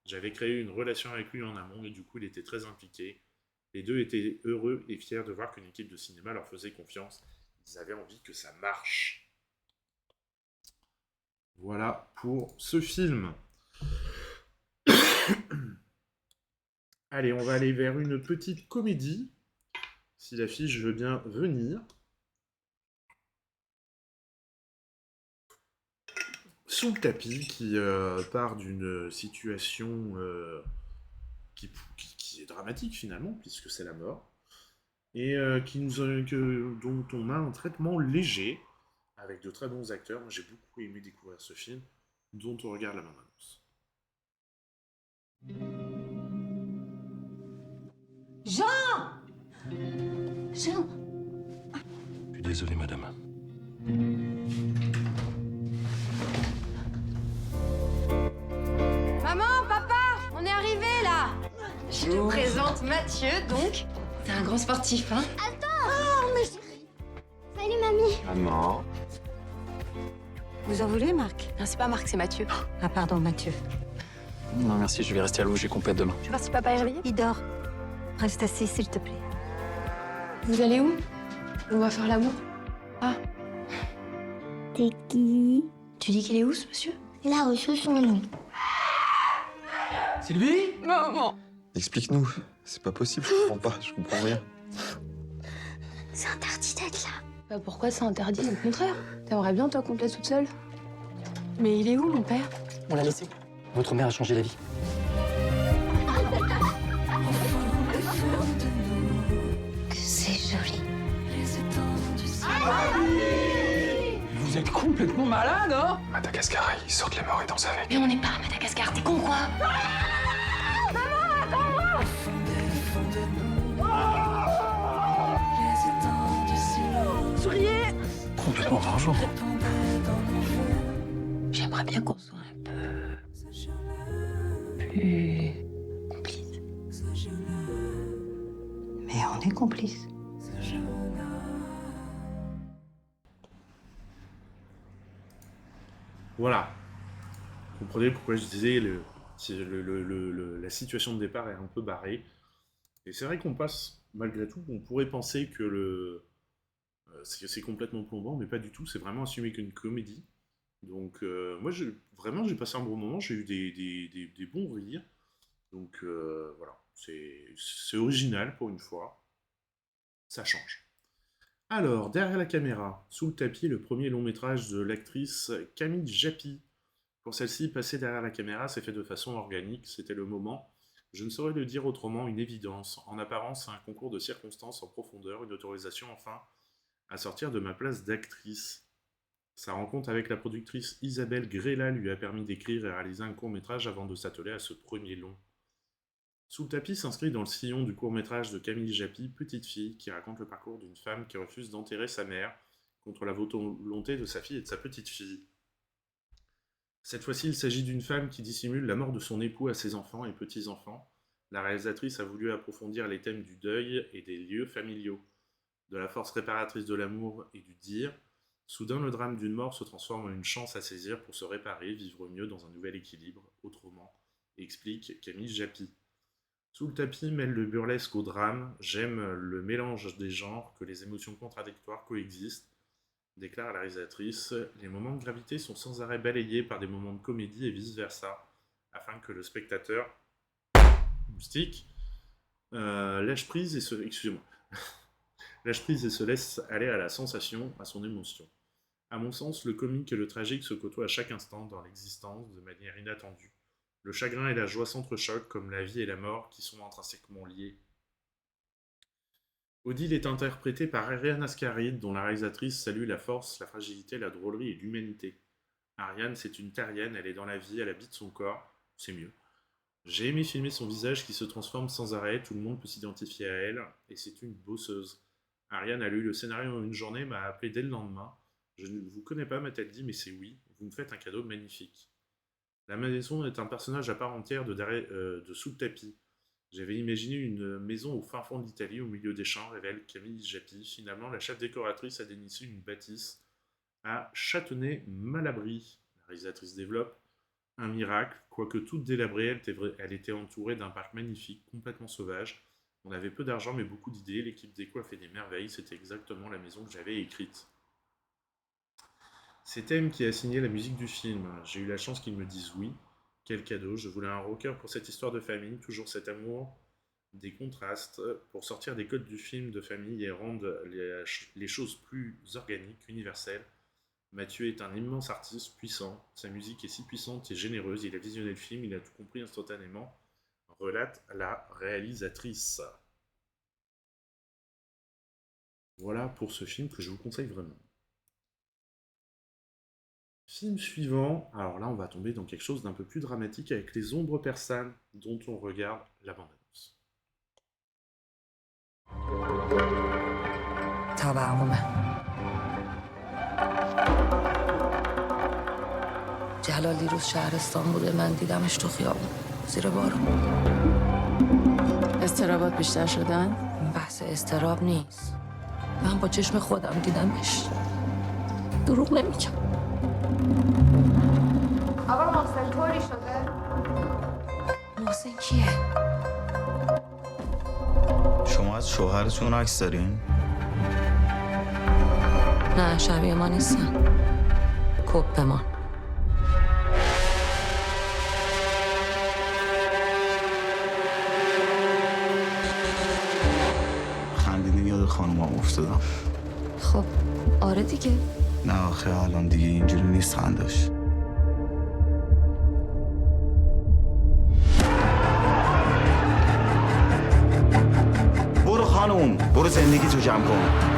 j'avais créé une relation avec lui en amont et du coup il était très impliqué. Les deux étaient heureux et fiers de voir qu'une équipe de cinéma leur faisait confiance. Ils avaient envie que ça marche. Voilà pour ce film. Allez, on va aller vers une petite comédie. Si l'affiche veut bien venir. Sous le tapis, qui part d'une situation qui est dramatique finalement, puisque c'est la mort. Et dont on a un traitement léger, avec de très bons acteurs. Moi j'ai beaucoup aimé découvrir ce film, dont on regarde la bande-annonce. Jean! Jean! Je suis désolé, madame. Maman, papa, on est arrivé là. Je te présente Mathieu, donc. T'es un grand sportif, hein? Attends! Oh, ma chérie! Salut, mamie! Maman. Vous en voulez, Marc? Non, c'est pas Marc, c'est Mathieu. Ah, pardon, Mathieu. Non, merci, je vais rester à l'eau, j'ai compète demain. Tu vois si papa est réveillé? Il dort. Reste assis, s'il te plaît. Vous allez où? On va faire l'amour. Ah. T'es qui? Tu dis qu'il est où, ce monsieur? Il a reçu son nom. C'est lui? Maman! Explique-nous. C'est pas possible, je comprends pas, je comprends rien. C'est interdit d'être là. Bah pourquoi c'est interdit? Au contraire. T'aimerais bien, toi, qu'on te laisse toute seule. Mais il est où, mon père? On l'a laissé. Votre mère a changé la vie. Que c'est joli. Vous êtes complètement malade, hein? Madagascar, ils sortent les morts et dansent avec. Mais on n'est pas à Madagascar, t'es con, quoi? Souriez! Complètement par jour. J'aimerais bien qu'on soit un peu plus complices. Mais on est complices. Voilà. Vous comprenez pourquoi je disais la situation de départ est un peu barrée. Et c'est vrai qu'on passe, malgré tout, on pourrait penser que c'est complètement plombant, mais pas du tout. C'est vraiment assumé qu'une comédie. Donc, moi, j'ai passé un bon moment. J'ai eu des bons rires. Donc, voilà. C'est original pour une fois. Ça change. Alors, derrière la caméra, sous le tapis, le premier long métrage de l'actrice Camille Japy. Pour celle-ci, passer derrière la caméra s'est fait de façon organique, c'était le moment. Je ne saurais le dire autrement, une évidence. En apparence, un concours de circonstances en profondeur, une autorisation enfin à sortir de ma place d'actrice. Sa rencontre avec la productrice Isabelle Grella lui a permis d'écrire et réaliser un court-métrage avant de s'atteler à ce premier long. Sous le tapis s'inscrit dans le sillon du court-métrage de Camille Japy, Petite fille, qui raconte le parcours d'une femme qui refuse d'enterrer sa mère, contre la volonté de sa fille et de sa petite-fille. Cette fois-ci, il s'agit d'une femme qui dissimule la mort de son époux à ses enfants et petits-enfants. La réalisatrice a voulu approfondir les thèmes du deuil et des lieux familiaux, de la force réparatrice de l'amour et du dire. Soudain, le drame d'une mort se transforme en une chance à saisir pour se réparer, vivre mieux dans un nouvel équilibre, autrement, explique Camille Japy. Sous le tapis mêle le burlesque au drame, j'aime le mélange des genres, que les émotions contradictoires coexistent, déclare la réalisatrice. Les moments de gravité sont sans arrêt balayés par des moments de comédie et vice-versa, afin que le spectateur moustique lâche prise et se laisse aller à la sensation, à son émotion. À mon sens, le comique et le tragique se côtoient à chaque instant dans l'existence de manière inattendue. Le chagrin et la joie s'entrechoquent comme la vie et la mort qui sont intrinsèquement liés. Odile est interprétée par Ariane Ascaride, dont la réalisatrice salue la force, la fragilité, la drôlerie et l'humanité. Ariane, c'est une terrienne, elle est dans la vie, elle habite son corps, c'est mieux. J'ai aimé filmer son visage qui se transforme sans arrêt, tout le monde peut s'identifier à elle, et c'est une bosseuse. Ariane a lu le scénario en une journée, m'a appelé dès le lendemain. Je ne vous connais pas, m'a-t-elle dit, mais c'est oui, vous me faites un cadeau magnifique. La maison est un personnage à part entière de Sous le tapis. J'avais imaginé une maison au fin fond de l'Italie, au milieu des champs, révèle Camille Japy. Finalement, la chef décoratrice a déniché une bâtisse à Châtenay-Malabry. La réalisatrice développe un miracle, quoique toute délabrée, elle était entourée d'un parc magnifique, complètement sauvage. On avait peu d'argent mais beaucoup d'idées, l'équipe déco a fait des merveilles, c'était exactement la maison que j'avais écrite. C'est M qui a signé la musique du film. J'ai eu la chance qu'ils me disent oui. Quel cadeau, je voulais un rocker pour cette histoire de famille, toujours cet amour des contrastes, pour sortir des codes du film de famille et rendre les choses plus organiques, universelles. Mathieu est un immense artiste, puissant. Sa musique est si puissante et généreuse, il a visionné le film, il a tout compris instantanément, relate la réalisatrice. Voilà pour ce film que je vous conseille vraiment. Film suivant, alors là on va tomber dans quelque chose d'un peu plus dramatique avec Les Ombres persanes, dont on regarde la bande-annonce. جلال دیروز شهرستان بوده من دیدمش تو خیابون زیر بارون. اضطرابات بیشتر شدن؟ بحث اضطراب نیست. من با چشم خودم دیدمش. دروغ نمیگم. آقا محسن طوری شده؟ محسن کیه؟ شما از شوهرتون عکس دارین؟ نه شبیه ما نیستن. کپ ما. خندیدین یاد خانومم افتادم. خب آره دیگه. نه آخه الان دیگه اینجوری نیست خندش. برو خانوم، برو زندگی تو جمع کن.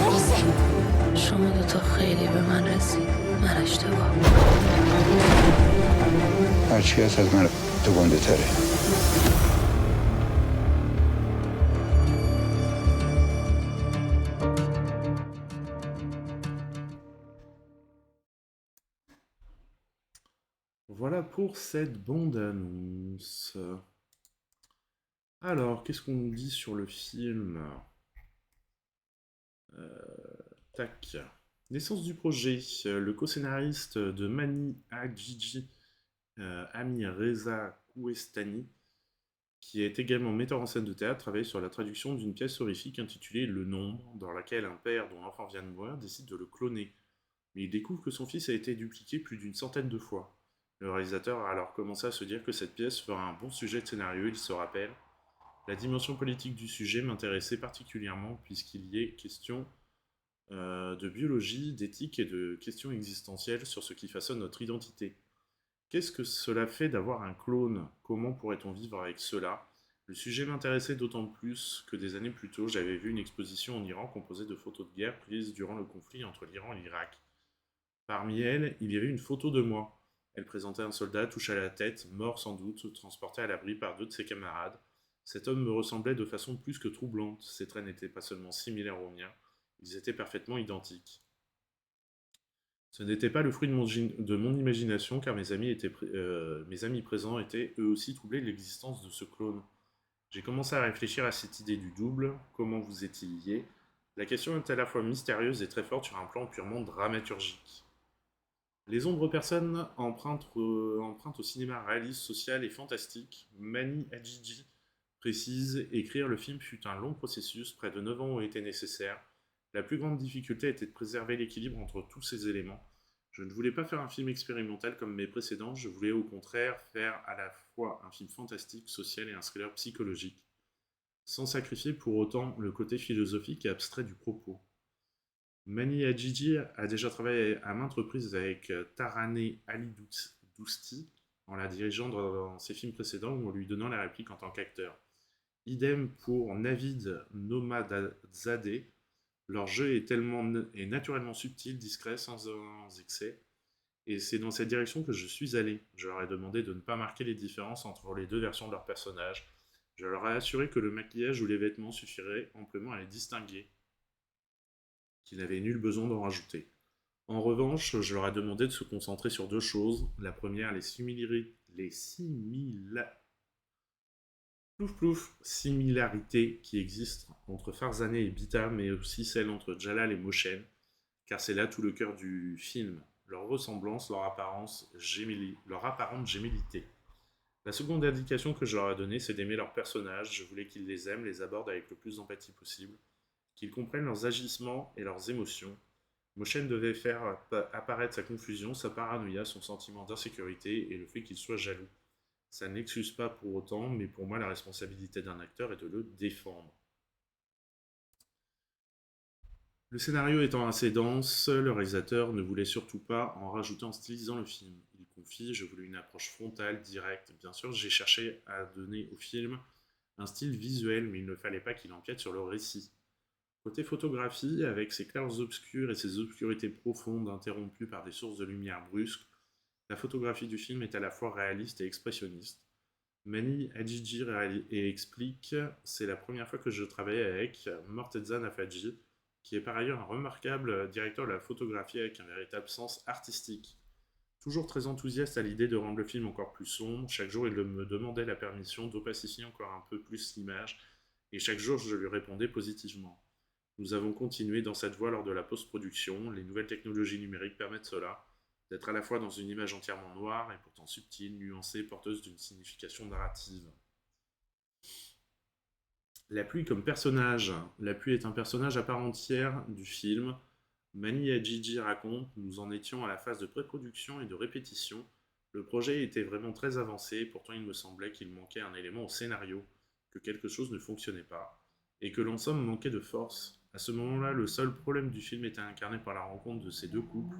محسن شما دوتا خیلی به من رسید. من اشتباه. هرچی هست از من تو گنده تره. Voilà pour cette bande-annonce. Alors, qu'est-ce qu'on nous dit sur le film? Tac. Naissance du projet. Le co-scénariste de Mani Agiji, Amir Reza Kouestani, qui est également metteur en scène de théâtre, travaille sur la traduction d'une pièce horrifique intitulée Le Nombre, dans laquelle un père dont l'enfant vient de mourir décide de le cloner. Mais il découvre que son fils a été dupliqué plus d'une centaine de fois. Le réalisateur a alors commencé à se dire que cette pièce fera un bon sujet de scénario, il se rappelle. La dimension politique du sujet m'intéressait particulièrement puisqu'il y est question de biologie, d'éthique et de questions existentielles sur ce qui façonne notre identité. Qu'est-ce que cela fait d'avoir un clone? Comment pourrait-on vivre avec cela? Le sujet m'intéressait d'autant plus que des années plus tôt, j'avais vu une exposition en Iran composée de photos de guerre prises durant le conflit entre l'Iran et l'Irak. Parmi elles, il y avait une photo de moi. Elle présentait un soldat touché à la tête, mort sans doute, transporté à l'abri par 2 de ses camarades. Cet homme me ressemblait de façon plus que troublante. Ses traits n'étaient pas seulement similaires aux miens, ils étaient parfaitement identiques. Ce n'était pas le fruit de mon imagination, car mes amis présents étaient eux aussi troublés de l'existence de ce clone. J'ai commencé à réfléchir à cette idée du double, comment vous étiez liés. La question est à la fois mystérieuse et très forte sur un plan purement dramaturgique. Les ombres personnes empruntent au cinéma réaliste, social et fantastique. Mani Hadjidji précise « Écrire le film fut un long processus, près de 9 ans ont été nécessaires. La plus grande difficulté était de préserver l'équilibre entre tous ces éléments. Je ne voulais pas faire un film expérimental comme mes précédents, je voulais au contraire faire à la fois un film fantastique, social et un thriller psychologique, sans sacrifier pour autant le côté philosophique et abstrait du propos. Mani Hadjidji a déjà travaillé à maintes reprises avec Taraneh Ali Dousti, en la dirigeant dans ses films précédents ou en lui donnant la réplique en tant qu'acteur. Idem pour Navid Nomadazadeh. Leur jeu est naturellement subtil, discret, sans excès, et c'est dans cette direction que je suis allé. Je leur ai demandé de ne pas marquer les différences entre les deux versions de leurs personnages. Je leur ai assuré que le maquillage ou les vêtements suffiraient amplement à les distinguer, qu'ils n'avaient nul besoin d'en rajouter. En revanche, je leur ai demandé de se concentrer sur 2 choses. La première, les similarités qui existent entre Farzaneh et Bita, mais aussi celles entre Jalal et Moshen, car c'est là tout le cœur du film, leur ressemblance, leur apparente gémellité. La seconde indication que je leur ai donnée, c'est d'aimer leurs personnages. Je voulais qu'ils les aiment, les abordent avec le plus d'empathie possible, qu'ils comprennent leurs agissements et leurs émotions. Moshen devait faire apparaître sa confusion, sa paranoïa, son sentiment d'insécurité et le fait qu'il soit jaloux. Ça n'excuse pas pour autant, mais pour moi la responsabilité d'un acteur est de le défendre. Le scénario étant assez dense, le réalisateur ne voulait surtout pas en rajouter en stylisant le film. Il confie « Je voulais une approche frontale, directe. Bien sûr, j'ai cherché à donner au film un style visuel, mais il ne fallait pas qu'il empiète sur le récit. Côté photographie, avec ses clairs-obscurs et ses obscurités profondes interrompues par des sources de lumière brusques, la photographie du film est à la fois réaliste et expressionniste. Mani Hadjidji explique « C'est la première fois que je travaillais avec Morteza Nafaji, qui est par ailleurs un remarquable directeur de la photographie avec un véritable sens artistique. Toujours très enthousiaste à l'idée de rendre le film encore plus sombre, chaque jour il me demandait la permission d'opacifier encore un peu plus l'image, et chaque jour je lui répondais positivement. Nous avons continué dans cette voie lors de la post-production, les nouvelles technologies numériques permettent cela, d'être à la fois dans une image entièrement noire et pourtant subtile, nuancée, porteuse d'une signification narrative. La pluie comme personnage. La pluie est un personnage à part entière du film. Mani Hadjidji raconte « Nous en étions à la phase de pré-production et de répétition. Le projet était vraiment très avancé, pourtant il me semblait qu'il manquait un élément au scénario, que quelque chose ne fonctionnait pas, et que l'ensemble manquait de force. À ce moment-là, le seul problème du film était incarné par la rencontre de ces 2 couples,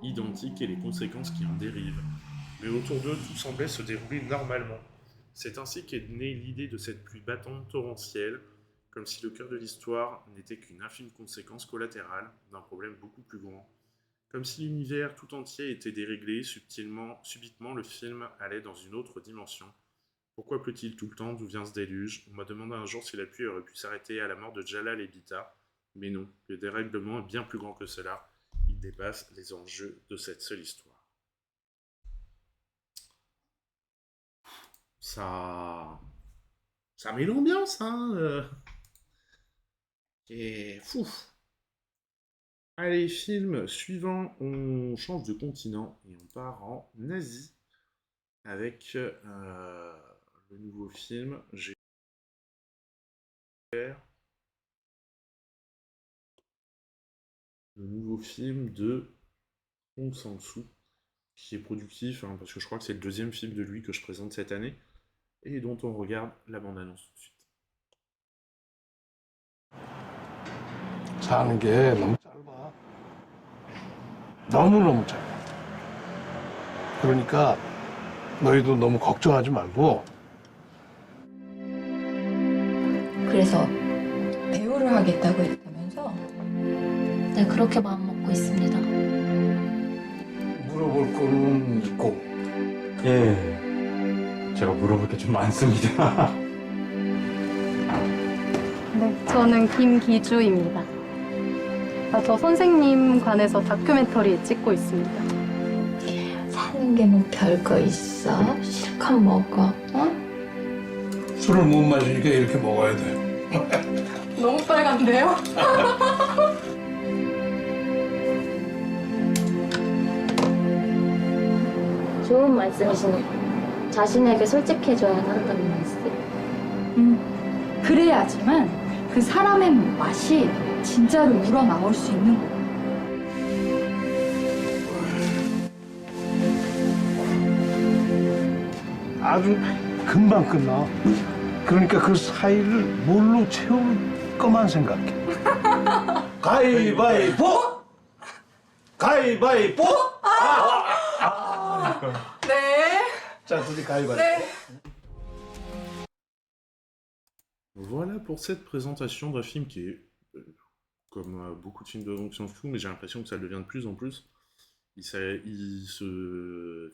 identiques et les conséquences qui en dérivent. Mais autour d'eux, tout semblait se dérouler normalement. C'est ainsi qu'est née l'idée de cette pluie battante torrentielle, comme si le cœur de l'histoire n'était qu'une infime conséquence collatérale d'un problème beaucoup plus grand. Comme si l'univers tout entier était déréglé, subitement le film allait dans une autre dimension. Pourquoi pleut-il tout le temps? D'où vient ce déluge? On m'a demandé un jour si la pluie aurait pu s'arrêter à la mort de Jalal et Bita. Mais non, le dérèglement est bien plus grand que cela. Il dépasse les enjeux de cette seule histoire. Ça met l'ambiance, hein. Et fou. Allez, film suivant, on change de continent et on part en Asie avec le nouveau film. Le nouveau film de Hong Sang-soo, qui est productif, hein, parce que je crois que c'est le 2e film de lui que je présente cette année, et dont on regarde la bande-annonce tout de suite. 사는 게 너무 짧아. 너무너무 짧아. 그러니까 너희도 너무 걱정하지 말고. 그래서 배우를 하겠다고 했다면서? 네, 그렇게 마음먹고 있습니다. 뭘 물어볼 거는 있고. 예, 제가 물어볼 게 좀 많습니다. 네, 저는 김기주입니다. 저 선생님 관해서 다큐멘터리 찍고 있습니다. 사는 게 뭐 별거 있어? 실컷 먹어, 어? 술을 못 마시니까 이렇게 먹어야 돼. 너무 빨간데요? 좋은 말씀이시네요. 자신에게 솔직해져야 한다는 말씀. 그래야지만 그 사람의 맛이 진짜로 우러나올 수 있는 거예요. 아주 금방 끝나. 그러니까 그 사이를 뭘로 채울 것만 생각해. 가위바위보! 가위바위보! 네. 자, 둘이 가위바위보. 네. Voilà pour cette présentation d'un film qui est, comme beaucoup de films de Hong Sang-soo, mais j'ai l'impression que ça le devient de plus en plus. Il se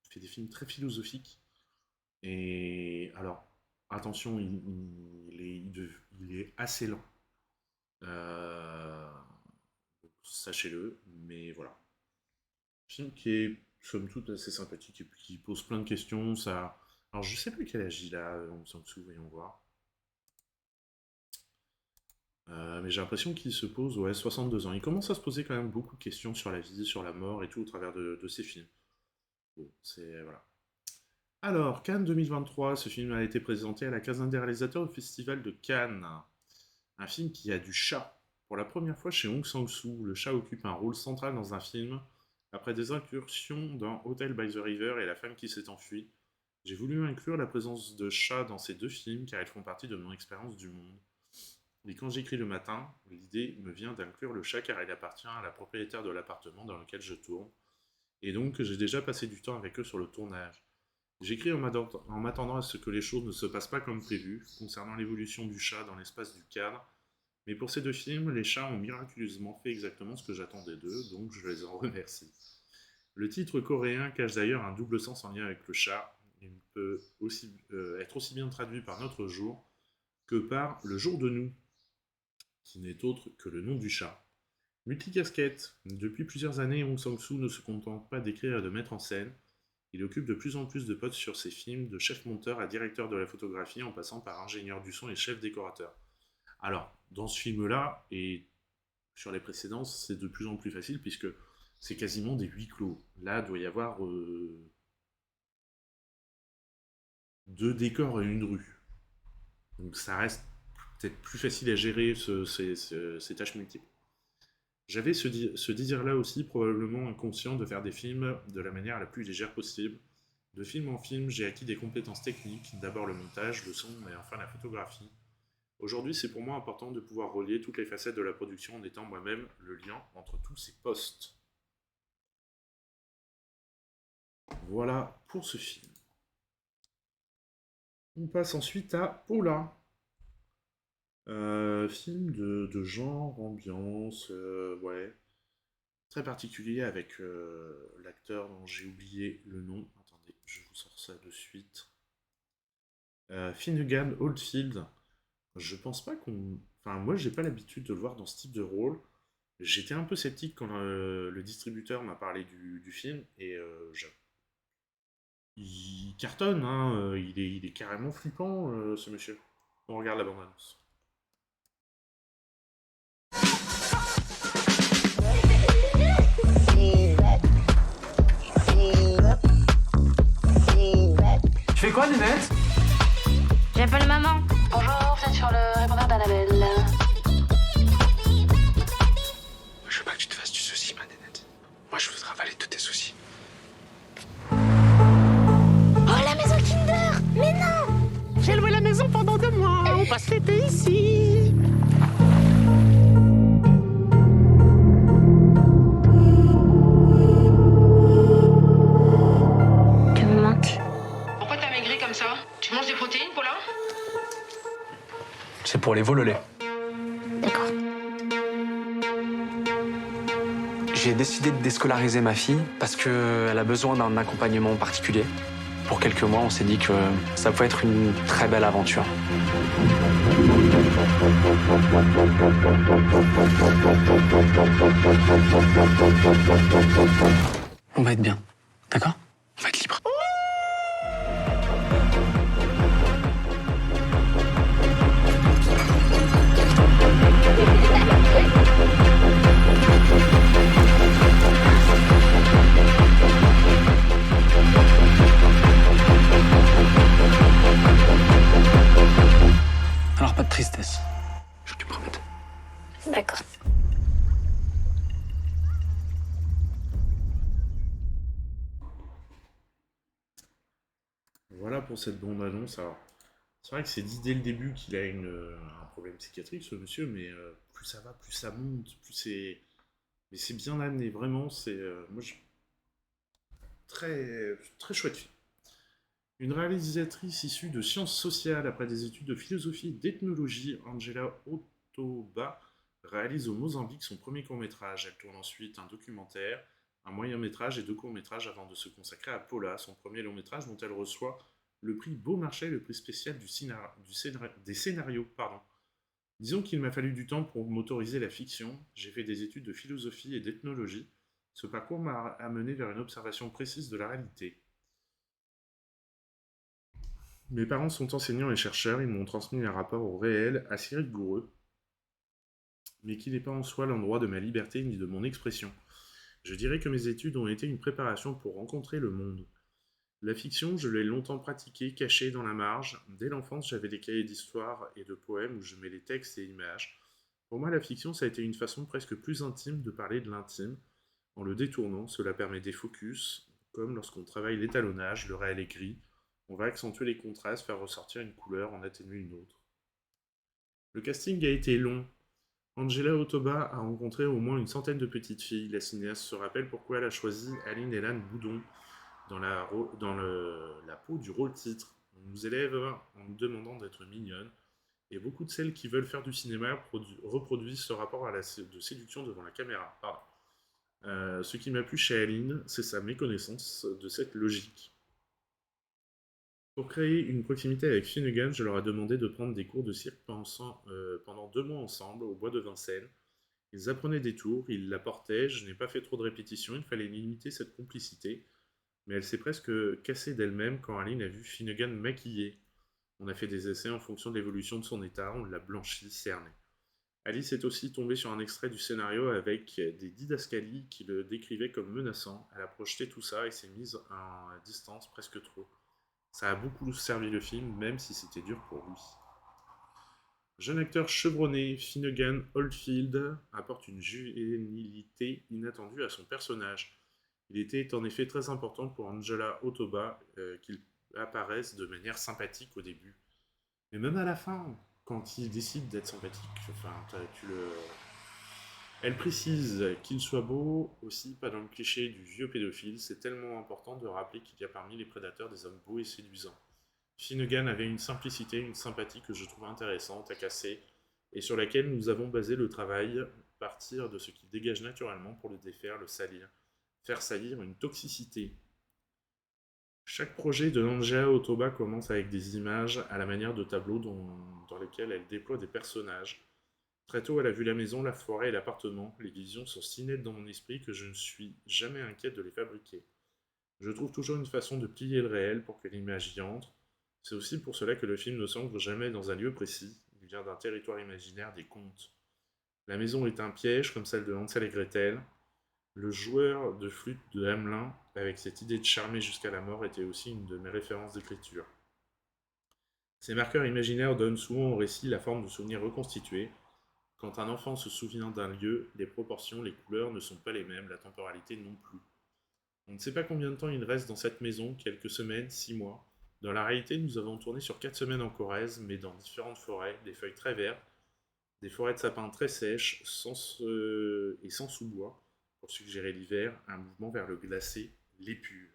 fait des films très philosophiques. Et alors, attention, il est assez lent. Sachez-le, mais voilà. Film qui est, somme toute, assez sympathique et qui pose plein de questions. Ça... Alors, je sais plus quel âge il a, Hong Sang-soo, voyons voir. Mais j'ai l'impression qu'il se pose, 62 ans. Il commence à se poser quand même beaucoup de questions sur la vie, sur la mort et tout au travers de ses films. Bon, c'est... voilà. Alors, Cannes 2023, ce film a été présenté à la quinzaine des réalisateurs au Festival de Cannes. Un film qui a du chat. Pour la première fois chez Hong Sang-soo, le chat occupe un rôle central dans un film. Après des incursions dans Hotel by the River et La femme qui s'est enfuie, j'ai voulu inclure la présence de chats dans ces deux films car ils font partie de mon expérience du monde. Et quand j'écris le matin, l'idée me vient d'inclure le chat car il appartient à la propriétaire de l'appartement dans lequel je tourne. Et donc j'ai déjà passé du temps avec eux sur le tournage. J'écris en m'attendant à ce que les choses ne se passent pas comme prévu, concernant l'évolution du chat dans l'espace du cadre. Mais pour ces deux films, les chats ont miraculeusement fait exactement ce que j'attendais d'eux, donc je les en remercie. Le titre coréen cache d'ailleurs un double sens en lien avec le chat. Il peut aussi, être aussi bien traduit par Notre jour que par Le jour de nous, qui n'est autre que le nom du chat. Multicasquette. Depuis plusieurs années, Hong Sang-soo ne se contente pas d'écrire et de mettre en scène. Il occupe de plus en plus de postes sur ses films, de chef-monteur à directeur de la photographie, en passant par ingénieur du son et chef décorateur. Alors, dans ce film-là, et sur les précédents, c'est de plus en plus facile, puisque c'est quasiment des huis clos. Là, il doit y avoir 2 décors et une rue. Donc ça reste peut-être plus facile à gérer ces tâches multiples. J'avais ce désir-là aussi, probablement inconscient, de faire des films de la manière la plus légère possible. De film en film, j'ai acquis des compétences techniques, d'abord le montage, le son et enfin la photographie. Aujourd'hui, c'est pour moi important de pouvoir relier toutes les facettes de la production en étant moi-même le lien entre tous ces postes. Voilà pour ce film. On passe ensuite à Paula. Film de genre, ambiance, ouais, très particulier avec l'acteur dont j'ai oublié le nom. Attendez, je vous sors ça de suite. Finnegan Oldfield. Je pense pas qu'on... Enfin, moi, j'ai pas l'habitude de le voir dans ce type de rôle. J'étais un peu sceptique quand le distributeur m'a parlé du film, et il cartonne, hein. Il est carrément flippant, ce monsieur. On regarde la bande-annonce. Tu fais quoi, Nénette? J'appelle maman. Bonjour, vous êtes sur le répondeur d'Annabelle. Je veux pas que tu te fasses du souci, ma nénette. Moi, je voudrais avaler tous tes soucis. Oh, la maison Kinder! Mais non! J'ai loué la maison pendant 2 mois. On passe l'été ici. Tu me manques. Pourquoi t'as maigri comme ça? Tu manges des protéines, Paula? C'est pour les veaux le lait. D'accord. J'ai décidé de déscolariser ma fille parce qu'elle a besoin d'un accompagnement particulier. Pour quelques mois, on s'est dit que ça pouvait être une très belle aventure. On va être bien, d'accord? On va être libre. Alors pas de tristesse, je te promets. D'accord. Voilà pour cette bande-annonce. Alors, c'est vrai que c'est dit dès le début qu'il a un problème psychiatrique, ce monsieur, mais plus ça va, plus ça monte, plus c'est... Mais c'est bien amené, vraiment, c'est... Très, très chouette film. Une réalisatrice issue de sciences sociales après des études de philosophie et d'ethnologie, Angela Otoba réalise au Mozambique son premier court-métrage. Elle tourne ensuite un documentaire, un moyen-métrage et 2 courts-métrages avant de se consacrer à Paula, son premier long-métrage dont elle reçoit le prix Beaumarchais, le prix spécial des scénarios. Disons qu'il m'a fallu du temps pour m'autoriser la fiction. J'ai fait des études de philosophie et d'ethnologie. Ce parcours m'a amené vers une observation précise de la réalité. Mes parents sont enseignants et chercheurs, ils m'ont transmis un rapport au réel assez rigoureux, mais qui n'est pas en soi l'endroit de ma liberté ni de mon expression. Je dirais que mes études ont été une préparation pour rencontrer le monde. La fiction, je l'ai longtemps pratiquée, cachée dans la marge. Dès l'enfance, j'avais des cahiers d'histoire et de poèmes où je mets les textes et images. Pour moi, la fiction, ça a été une façon presque plus intime de parler de l'intime. En le détournant, cela permet des focus, comme lorsqu'on travaille l'étalonnage, le réel est gris. On va accentuer les contrastes, faire ressortir une couleur, en atténuer une autre. Le casting a été long. Angela Otoba a rencontré au moins une centaine de petites filles. La cinéaste se rappelle pourquoi elle a choisi Aline Hélène Boudon dans la peau du rôle-titre. On nous élève en nous demandant d'être mignonnes, et beaucoup de celles qui veulent faire du cinéma reproduisent ce rapport de séduction devant la caméra. Ce qui m'a plu chez Aline, c'est sa méconnaissance de cette logique. Pour créer une proximité avec Finnegan, je leur ai demandé de prendre des cours de cirque pendant 2 mois ensemble, au bois de Vincennes. Ils apprenaient des tours, ils la portaient, je n'ai pas fait trop de répétitions, il fallait limiter cette complicité. Mais elle s'est presque cassée d'elle-même quand Aline a vu Finnegan maquillée. On a fait des essais en fonction de l'évolution de son état, on l'a blanchi, cerné. Alice est aussi tombée sur un extrait du scénario avec des didascalies qui le décrivaient comme menaçant. Elle a projeté tout ça et s'est mise à distance presque trop. Ça a beaucoup servi le film, même si c'était dur pour lui. Jeune acteur chevronné, Finnegan Oldfield apporte une juvénilité inattendue à son personnage. Il était en effet très important pour Angela Otoba qu'il apparaisse de manière sympathique au début. Mais même à la fin, quand il décide d'être sympathique, elle précise qu'il soit beau, aussi pas dans le cliché du vieux pédophile, c'est tellement important de rappeler qu'il y a parmi les prédateurs des hommes beaux et séduisants. Finnegan avait une simplicité, une sympathie que je trouve intéressante à casser, et sur laquelle nous avons basé le travail, partir de ce qui dégage naturellement pour le défaire, le salir, faire saillir une toxicité. Chaque projet de Angela Otoba commence avec des images à la manière de tableaux dans lesquels elle déploie des personnages. Très tôt, elle a vu la maison, la forêt et l'appartement. Les visions sont si nettes dans mon esprit que je ne suis jamais inquiète de les fabriquer. Je trouve toujours une façon de plier le réel pour que l'image y entre. C'est aussi pour cela que le film ne s'ancre jamais dans un lieu précis. Il vient d'un territoire imaginaire des contes. La maison est un piège, comme celle de Hansel et Gretel. Le joueur de flûte de Hamelin, avec cette idée de charmer jusqu'à la mort, était aussi une de mes références d'écriture. Ces marqueurs imaginaires donnent souvent au récit la forme de souvenirs reconstitués. Quand un enfant se souvient d'un lieu, les proportions, les couleurs ne sont pas les mêmes, la temporalité non plus. On ne sait pas combien de temps il reste dans cette maison, quelques semaines, 6 mois. Dans la réalité, nous avons tourné sur 4 semaines en Corrèze, mais dans différentes forêts, des feuilles très vertes, des forêts de sapins très sèches, sans sous-bois, pour suggérer l'hiver, un mouvement vers le glacé, l'épure.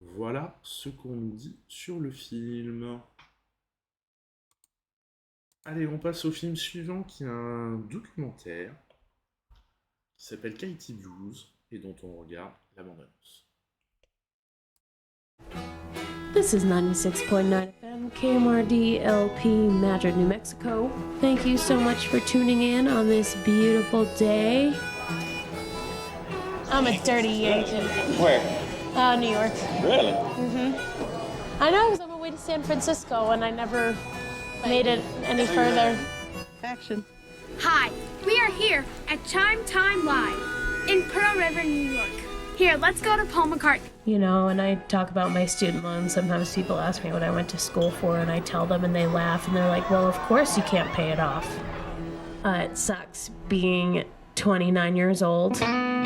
Voilà ce qu'on nous dit sur le film. Allez, on passe au film suivant qui est un documentaire. qui s'appelle Katie Blues et dont on regarde la bande-annonce. This is 96.9 FM, KMRD LP, Madrid, New Mexico. Thank you so much for tuning in on this beautiful day. I'm a dirty Yankee. Where? New York. Really? I know I was on my way to San Francisco and I never made it any further. Action. Hi, we are here at Chime Time Live in Pearl River, New York. Here, let's go to Paul McCartney. You know, and I talk about my student loans. Sometimes people ask me what I went to school for, and I tell them, and they laugh, and they're like, well, of course you can't pay it off. It sucks being 29 years old. Have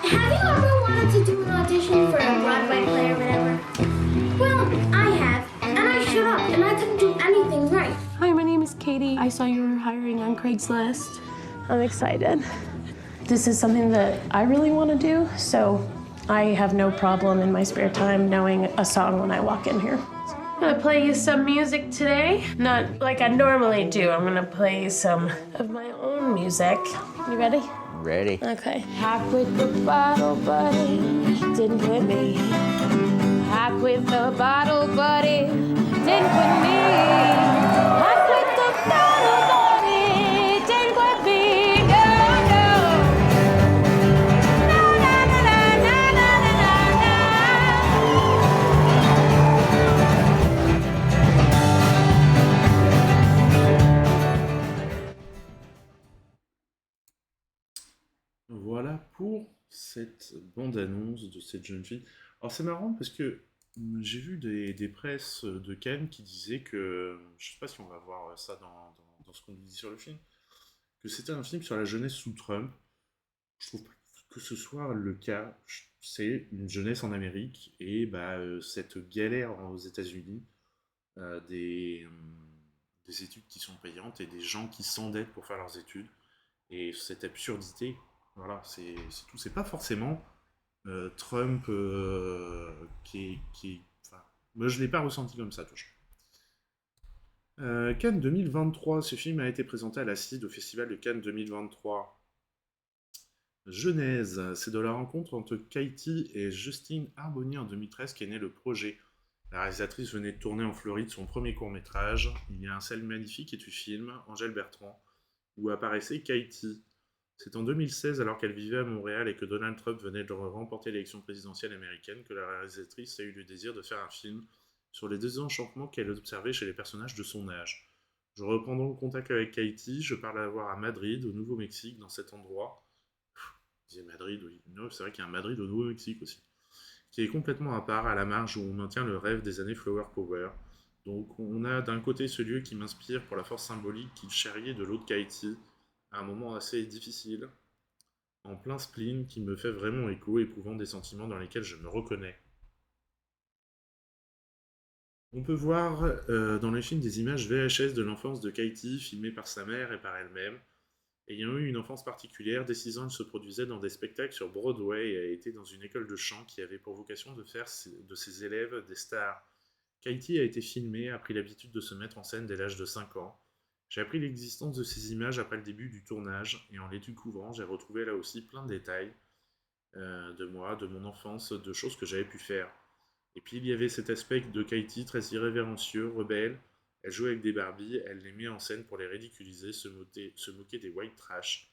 you ever wanted to do an audition for a Broadway play or whatever? Well, I have, and I showed up, and I couldn't do anything right. Hi, my name is Katie. I saw you were hiring on Craigslist. I'm excited. This is something that I really want to do, so I have no problem in my spare time knowing a song when I walk in here. I'm gonna play you some music today. Not like I normally do. I'm gonna play you some of my own music. You ready? Ready. Okay. I quit the bottle, buddy. Didn't quit me. I quit the bottle, buddy. Didn't quit me. I quit the bottle, buddy. Didn't quit me. No, no. Na, na, na, na, na, na, na, na. Voilà pour cette bande-annonce de cette jeune fille. Alors c'est marrant parce que j'ai vu des presses de Cannes qui disaient que, je sais pas si on va voir ça dans ce qu'on dit sur le film, que c'était un film sur la jeunesse sous Trump. Je trouve pas que ce soit le cas. C'est une jeunesse en Amérique et cette galère aux États-Unis, des études qui sont payantes et des gens qui s'endettent pour faire leurs études. Et cette absurdité, voilà, c'est tout. C'est pas forcément Trump qui est. Enfin, moi, je l'ai pas ressenti comme ça, toujours. Cannes 2023, ce film a été présenté à la CID au Festival de Cannes 2023. Genèse, c'est de la rencontre entre Katie et Justine Harbonnier en 2013 qu'est né le projet. La réalisatrice venait de tourner en Floride son premier court-métrage. Il y a un ciel magnifique et du film, Angèle Bertrand, où apparaissait Katie. C'est en 2016, alors qu'elle vivait à Montréal et que Donald Trump venait de remporter l'élection présidentielle américaine, que la réalisatrice a eu le désir de faire un film sur les désenchantements qu'elle observait chez les personnages de son âge. Je reprends donc contact avec Katie, je parle à la voir à Madrid, au Nouveau-Mexique, dans cet endroit. Je disais Madrid, oui. Non, c'est vrai qu'il y a un Madrid au Nouveau-Mexique aussi. Qui est complètement à part, à la marge, où on maintient le rêve des années Flower Power. Donc on a d'un côté ce lieu qui m'inspire pour la force symbolique qu'il charriait de l'autre Katie, à un moment assez difficile, en plein spleen, qui me fait vraiment écho, éprouvant des sentiments dans lesquels je me reconnais. On peut voir dans le film des images VHS de l'enfance de Katie, filmées par sa mère et par elle-même. Ayant eu une enfance particulière, dès 6 ans, elle se produisait dans des spectacles sur Broadway et a été dans une école de chant qui avait pour vocation de faire de ses élèves des stars. Katie a été filmée, a pris l'habitude de se mettre en scène dès l'âge de 5 ans. J'ai appris l'existence de ces images après le début du tournage, et en les découvrant, j'ai retrouvé là aussi plein de détails de moi, de mon enfance, de choses que j'avais pu faire. Et puis il y avait cet aspect de Katie très irrévérencieux, rebelle. Elle jouait avec des Barbies, elle les met en scène pour les ridiculiser, se moquer des white trash,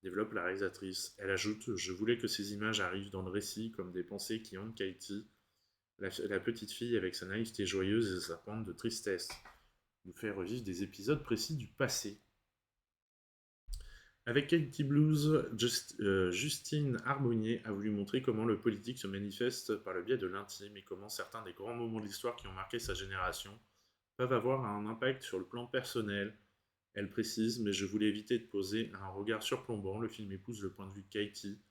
développe la réalisatrice. Elle ajoute « Je voulais que ces images arrivent dans le récit comme des pensées qui hantent Katie, la petite fille avec sa naïveté joyeuse et sa pointe de tristesse. » Nous fait revivre des épisodes précis du passé. Avec Katie Blues, Justine Harbonnier a voulu montrer comment le politique se manifeste par le biais de l'intime et comment certains des grands moments de l'histoire qui ont marqué sa génération peuvent avoir un impact sur le plan personnel. Elle précise, mais je voulais éviter de poser un regard surplombant, le film épouse le point de vue de Katie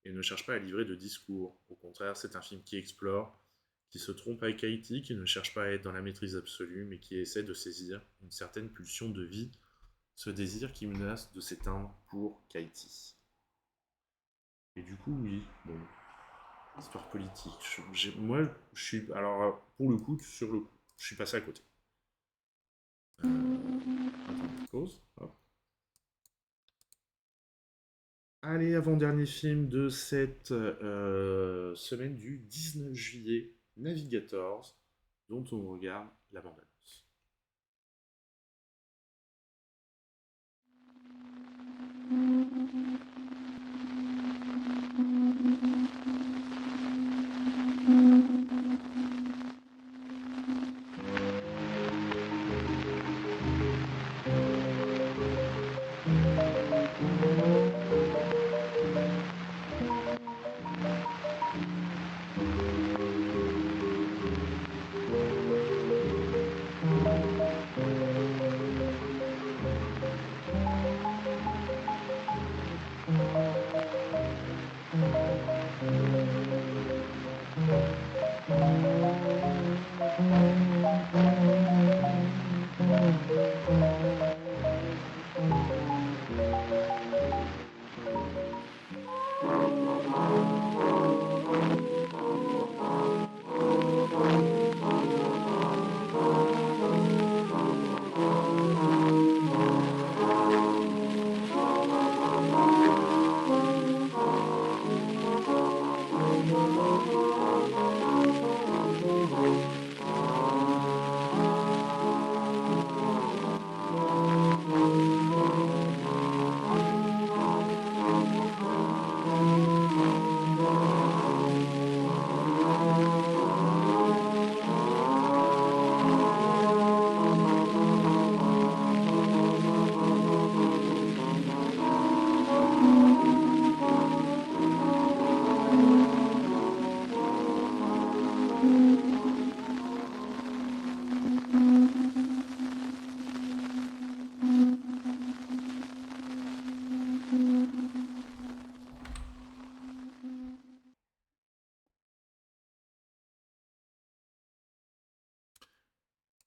et ne cherche pas à livrer de discours. Au contraire, c'est un film qui explore, qui se trompe avec Katie, qui ne cherche pas à être dans la maîtrise absolue, mais qui essaie de saisir une certaine pulsion de vie, ce désir qui menace de s'éteindre pour Katie. Et du coup, oui, bon, histoire politique. Moi, je suis, alors pour le coup, je suis passé à côté. Attends, pause, hop. Allez, avant-dernier film de cette semaine du 19 juillet, Navigators, dont on regarde la bande-annonce.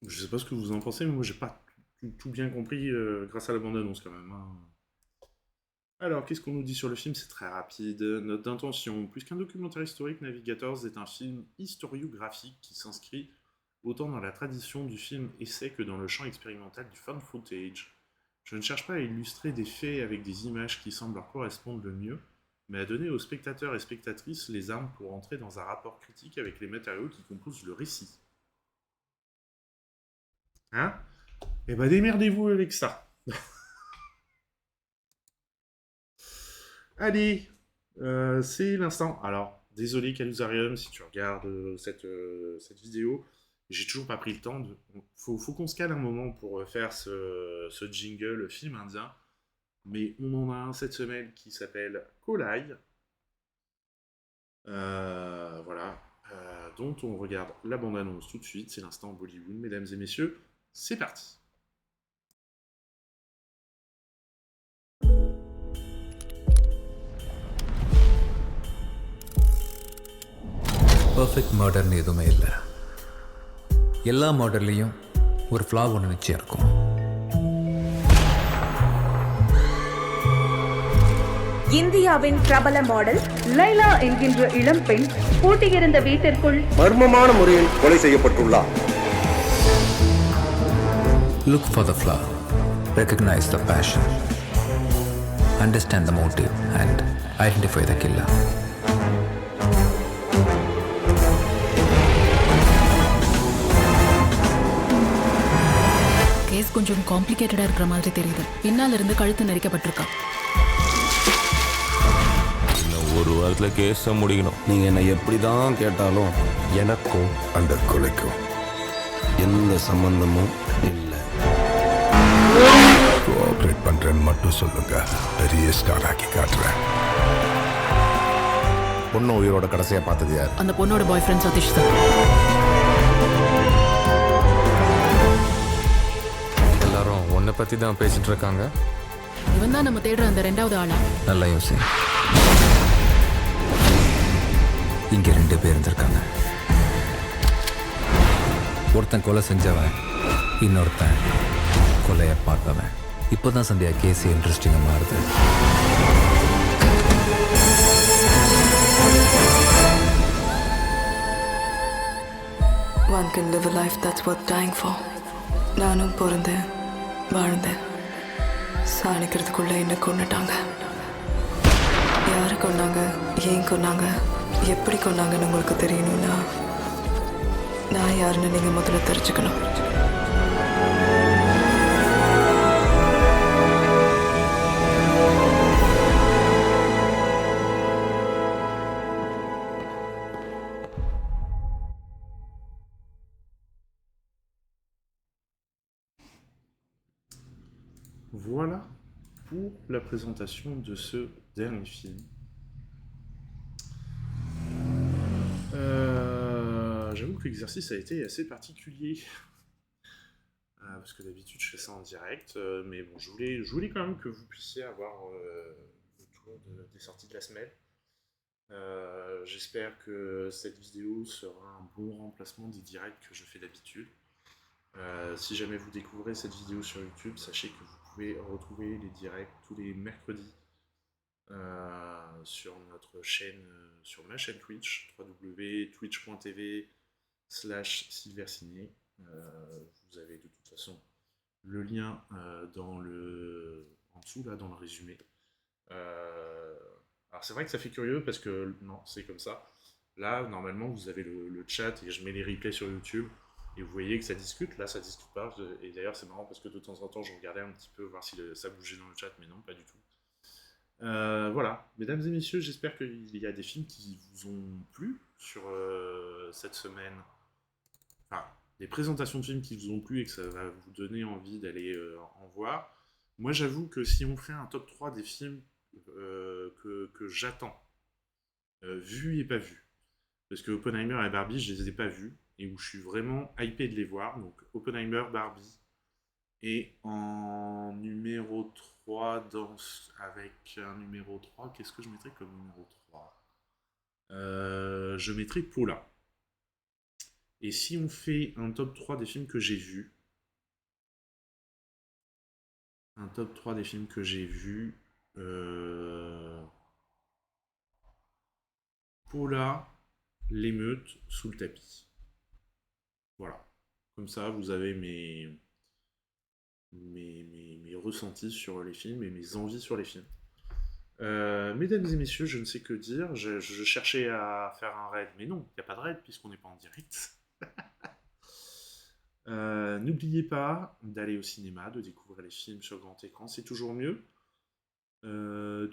Je sais pas ce que vous en pensez, mais moi j'ai pas tout bien compris grâce à la bande-annonce quand même. Hein. Alors, qu'est-ce qu'on nous dit sur le film? C'est très rapide. Note d'intention. Plus qu'un documentaire historique, Navigators est un film historiographique qui s'inscrit autant dans la tradition du film essai que dans le champ expérimental du found footage. Je ne cherche pas à illustrer des faits avec des images qui semblent leur correspondre le mieux, mais à donner aux spectateurs et spectatrices les armes pour entrer dans un rapport critique avec les matériaux qui composent le récit. Hein? Eh ben démerdez-vous avec ça. Allez, c'est l'instant. Alors, désolé Calusarium si tu regardes cette vidéo. J'ai toujours pas pris le temps. Faut qu'on se cale un moment pour faire ce jingle film indien. Mais on en a un cette semaine qui s'appelle Kolai. Voilà. Dont on regarde la bande-annonce tout de suite. C'est l'instant Bollywood, mesdames et messieurs. C'est parti. Perfect மர்டர்னு எதுவுமே இல்லை. எல்லா மர்டர்லேயும் ஒரு ஃப்ளா ஒன்று நிச்சயம் இருக்கும். இந்தியாவின் பிரபல மாடல் லைலா என்கின்ற இளம்பெண் பூட்டியிருந்த வீட்டிற்குள் மர்மமான முறையில் கொலை செய்யப்பட்டுள்ளார். Look for the flaw, recognize the passion, understand the motive, and identify the killer. Case கொஞ்சம் காம்ப்ளிகேட்டடா இருக்கிற மாதிரி தெரியுது. பின்னால இருந்து கழுத்து நெரிக்கப்பட்டிருக்கா. இன்னும் ஒரு வாரத்தில் கேஸை முடிக்கணும். நீங்க என்ன எப்படி தான் கேட்டாலும் எனக்கும் அந்த கொலைக்கும் எந்த சம்பந்தமும் இல்லை. கோஆப்ரேட் பண்றேன்னு மட்டும் சொல்லுங்க, பெரிய ஸ்டார் ஆக்கி காட்டுறேன். பொண்ணு உயிரோட கடைசியா பார்த்தது யார்? அந்த பொண்ணோட பாய் ஃப்ரெண்ட் சதீஷ் தான். எல்லாரும் உன்னை பத்தி தான் பேசிட்டு இருக்காங்க. இவன் தான் நம்ம தேடுற அந்த ரெண்டாவது ஆளா? நல்லா யோசி. இங்க 2 பேர் இருந்திருக்காங்க. ஒருத்தன் கொலை செஞ்சவன், இன்னொருத்தன் கொலையை பார்த்தவன். இப்போதான் சந்தியா கேஸ் இன்ட்ரெஸ்டிங்காக மாறுது. One can live a life that's worth dying for. நானும் பிறந்தேன், வாழ்ந்தேன். சாணிக்கிறதுக்குள்ள என்ன கொண்டுட்டாங்க. யாரு கொன்னாங்க, ஏன் கொன்னாங்க, எப்படி கொன்னாங்கன்னு உங்களுக்கு தெரியணும்னா நான் யாருன்னு நீங்க முதல்ல தெரிஞ்சுக்கணும். Voilà pour la présentation de ce dernier film. J'avoue que l'exercice a été assez particulier. Parce que d'habitude je fais ça en direct. Mais bon, je voulais quand même que vous puissiez avoir le tour des sorties de la semaine. J'espère que cette vidéo sera un bon remplacement des directs que je fais d'habitude. Si jamais vous découvrez cette vidéo sur YouTube, sachez que vous pouvez retrouver les directs tous les mercredis sur notre chaîne, sur ma chaîne Twitch, www.twitch.tv/silverciné. Vous avez de toute façon le lien en dessous là, dans le résumé. Alors c'est vrai que ça fait curieux parce que non, c'est comme ça. Là, normalement, vous avez le chat et je mets les replays sur YouTube. Et vous voyez que ça discute, là ça discute pas, et d'ailleurs c'est marrant parce que de temps en temps je regardais un petit peu voir si ça bougeait dans le chat, mais non, pas du tout. Voilà, mesdames et messieurs, j'espère qu'il y a des films qui vous ont plu sur cette semaine, enfin, des présentations de films qui vous ont plu et que ça va vous donner envie d'aller en voir. Moi j'avoue que si on fait un top 3 des films que j'attends, vus et pas vus, parce que Oppenheimer et Barbie, je les ai pas vus, et où je suis vraiment hypé de les voir, donc Oppenheimer, Barbie, et en numéro 3, avec un numéro 3, qu'est-ce que je mettrais comme numéro 3 ? Je mettrais Paula. Et si on fait un top 3 des films que j'ai vus, Paula, l'émeute sous le tapis. Voilà, comme ça vous avez mes ressentis sur les films et mes envies sur les films. Mesdames et messieurs, je ne sais que dire, je cherchais à faire un raid, mais non, il n'y a pas de raid puisqu'on n'est pas en direct. N'oubliez pas d'aller au cinéma, de découvrir les films sur grand écran, c'est toujours mieux. On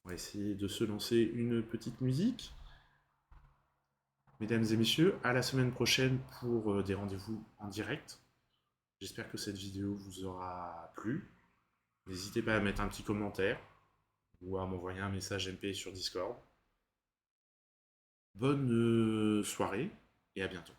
va essayer de se lancer une petite musique. Mesdames et messieurs, à la semaine prochaine pour des rendez-vous en direct. J'espère que cette vidéo vous aura plu. N'hésitez pas à mettre un petit commentaire ou à m'envoyer un message MP sur Discord. Bonne soirée et à bientôt.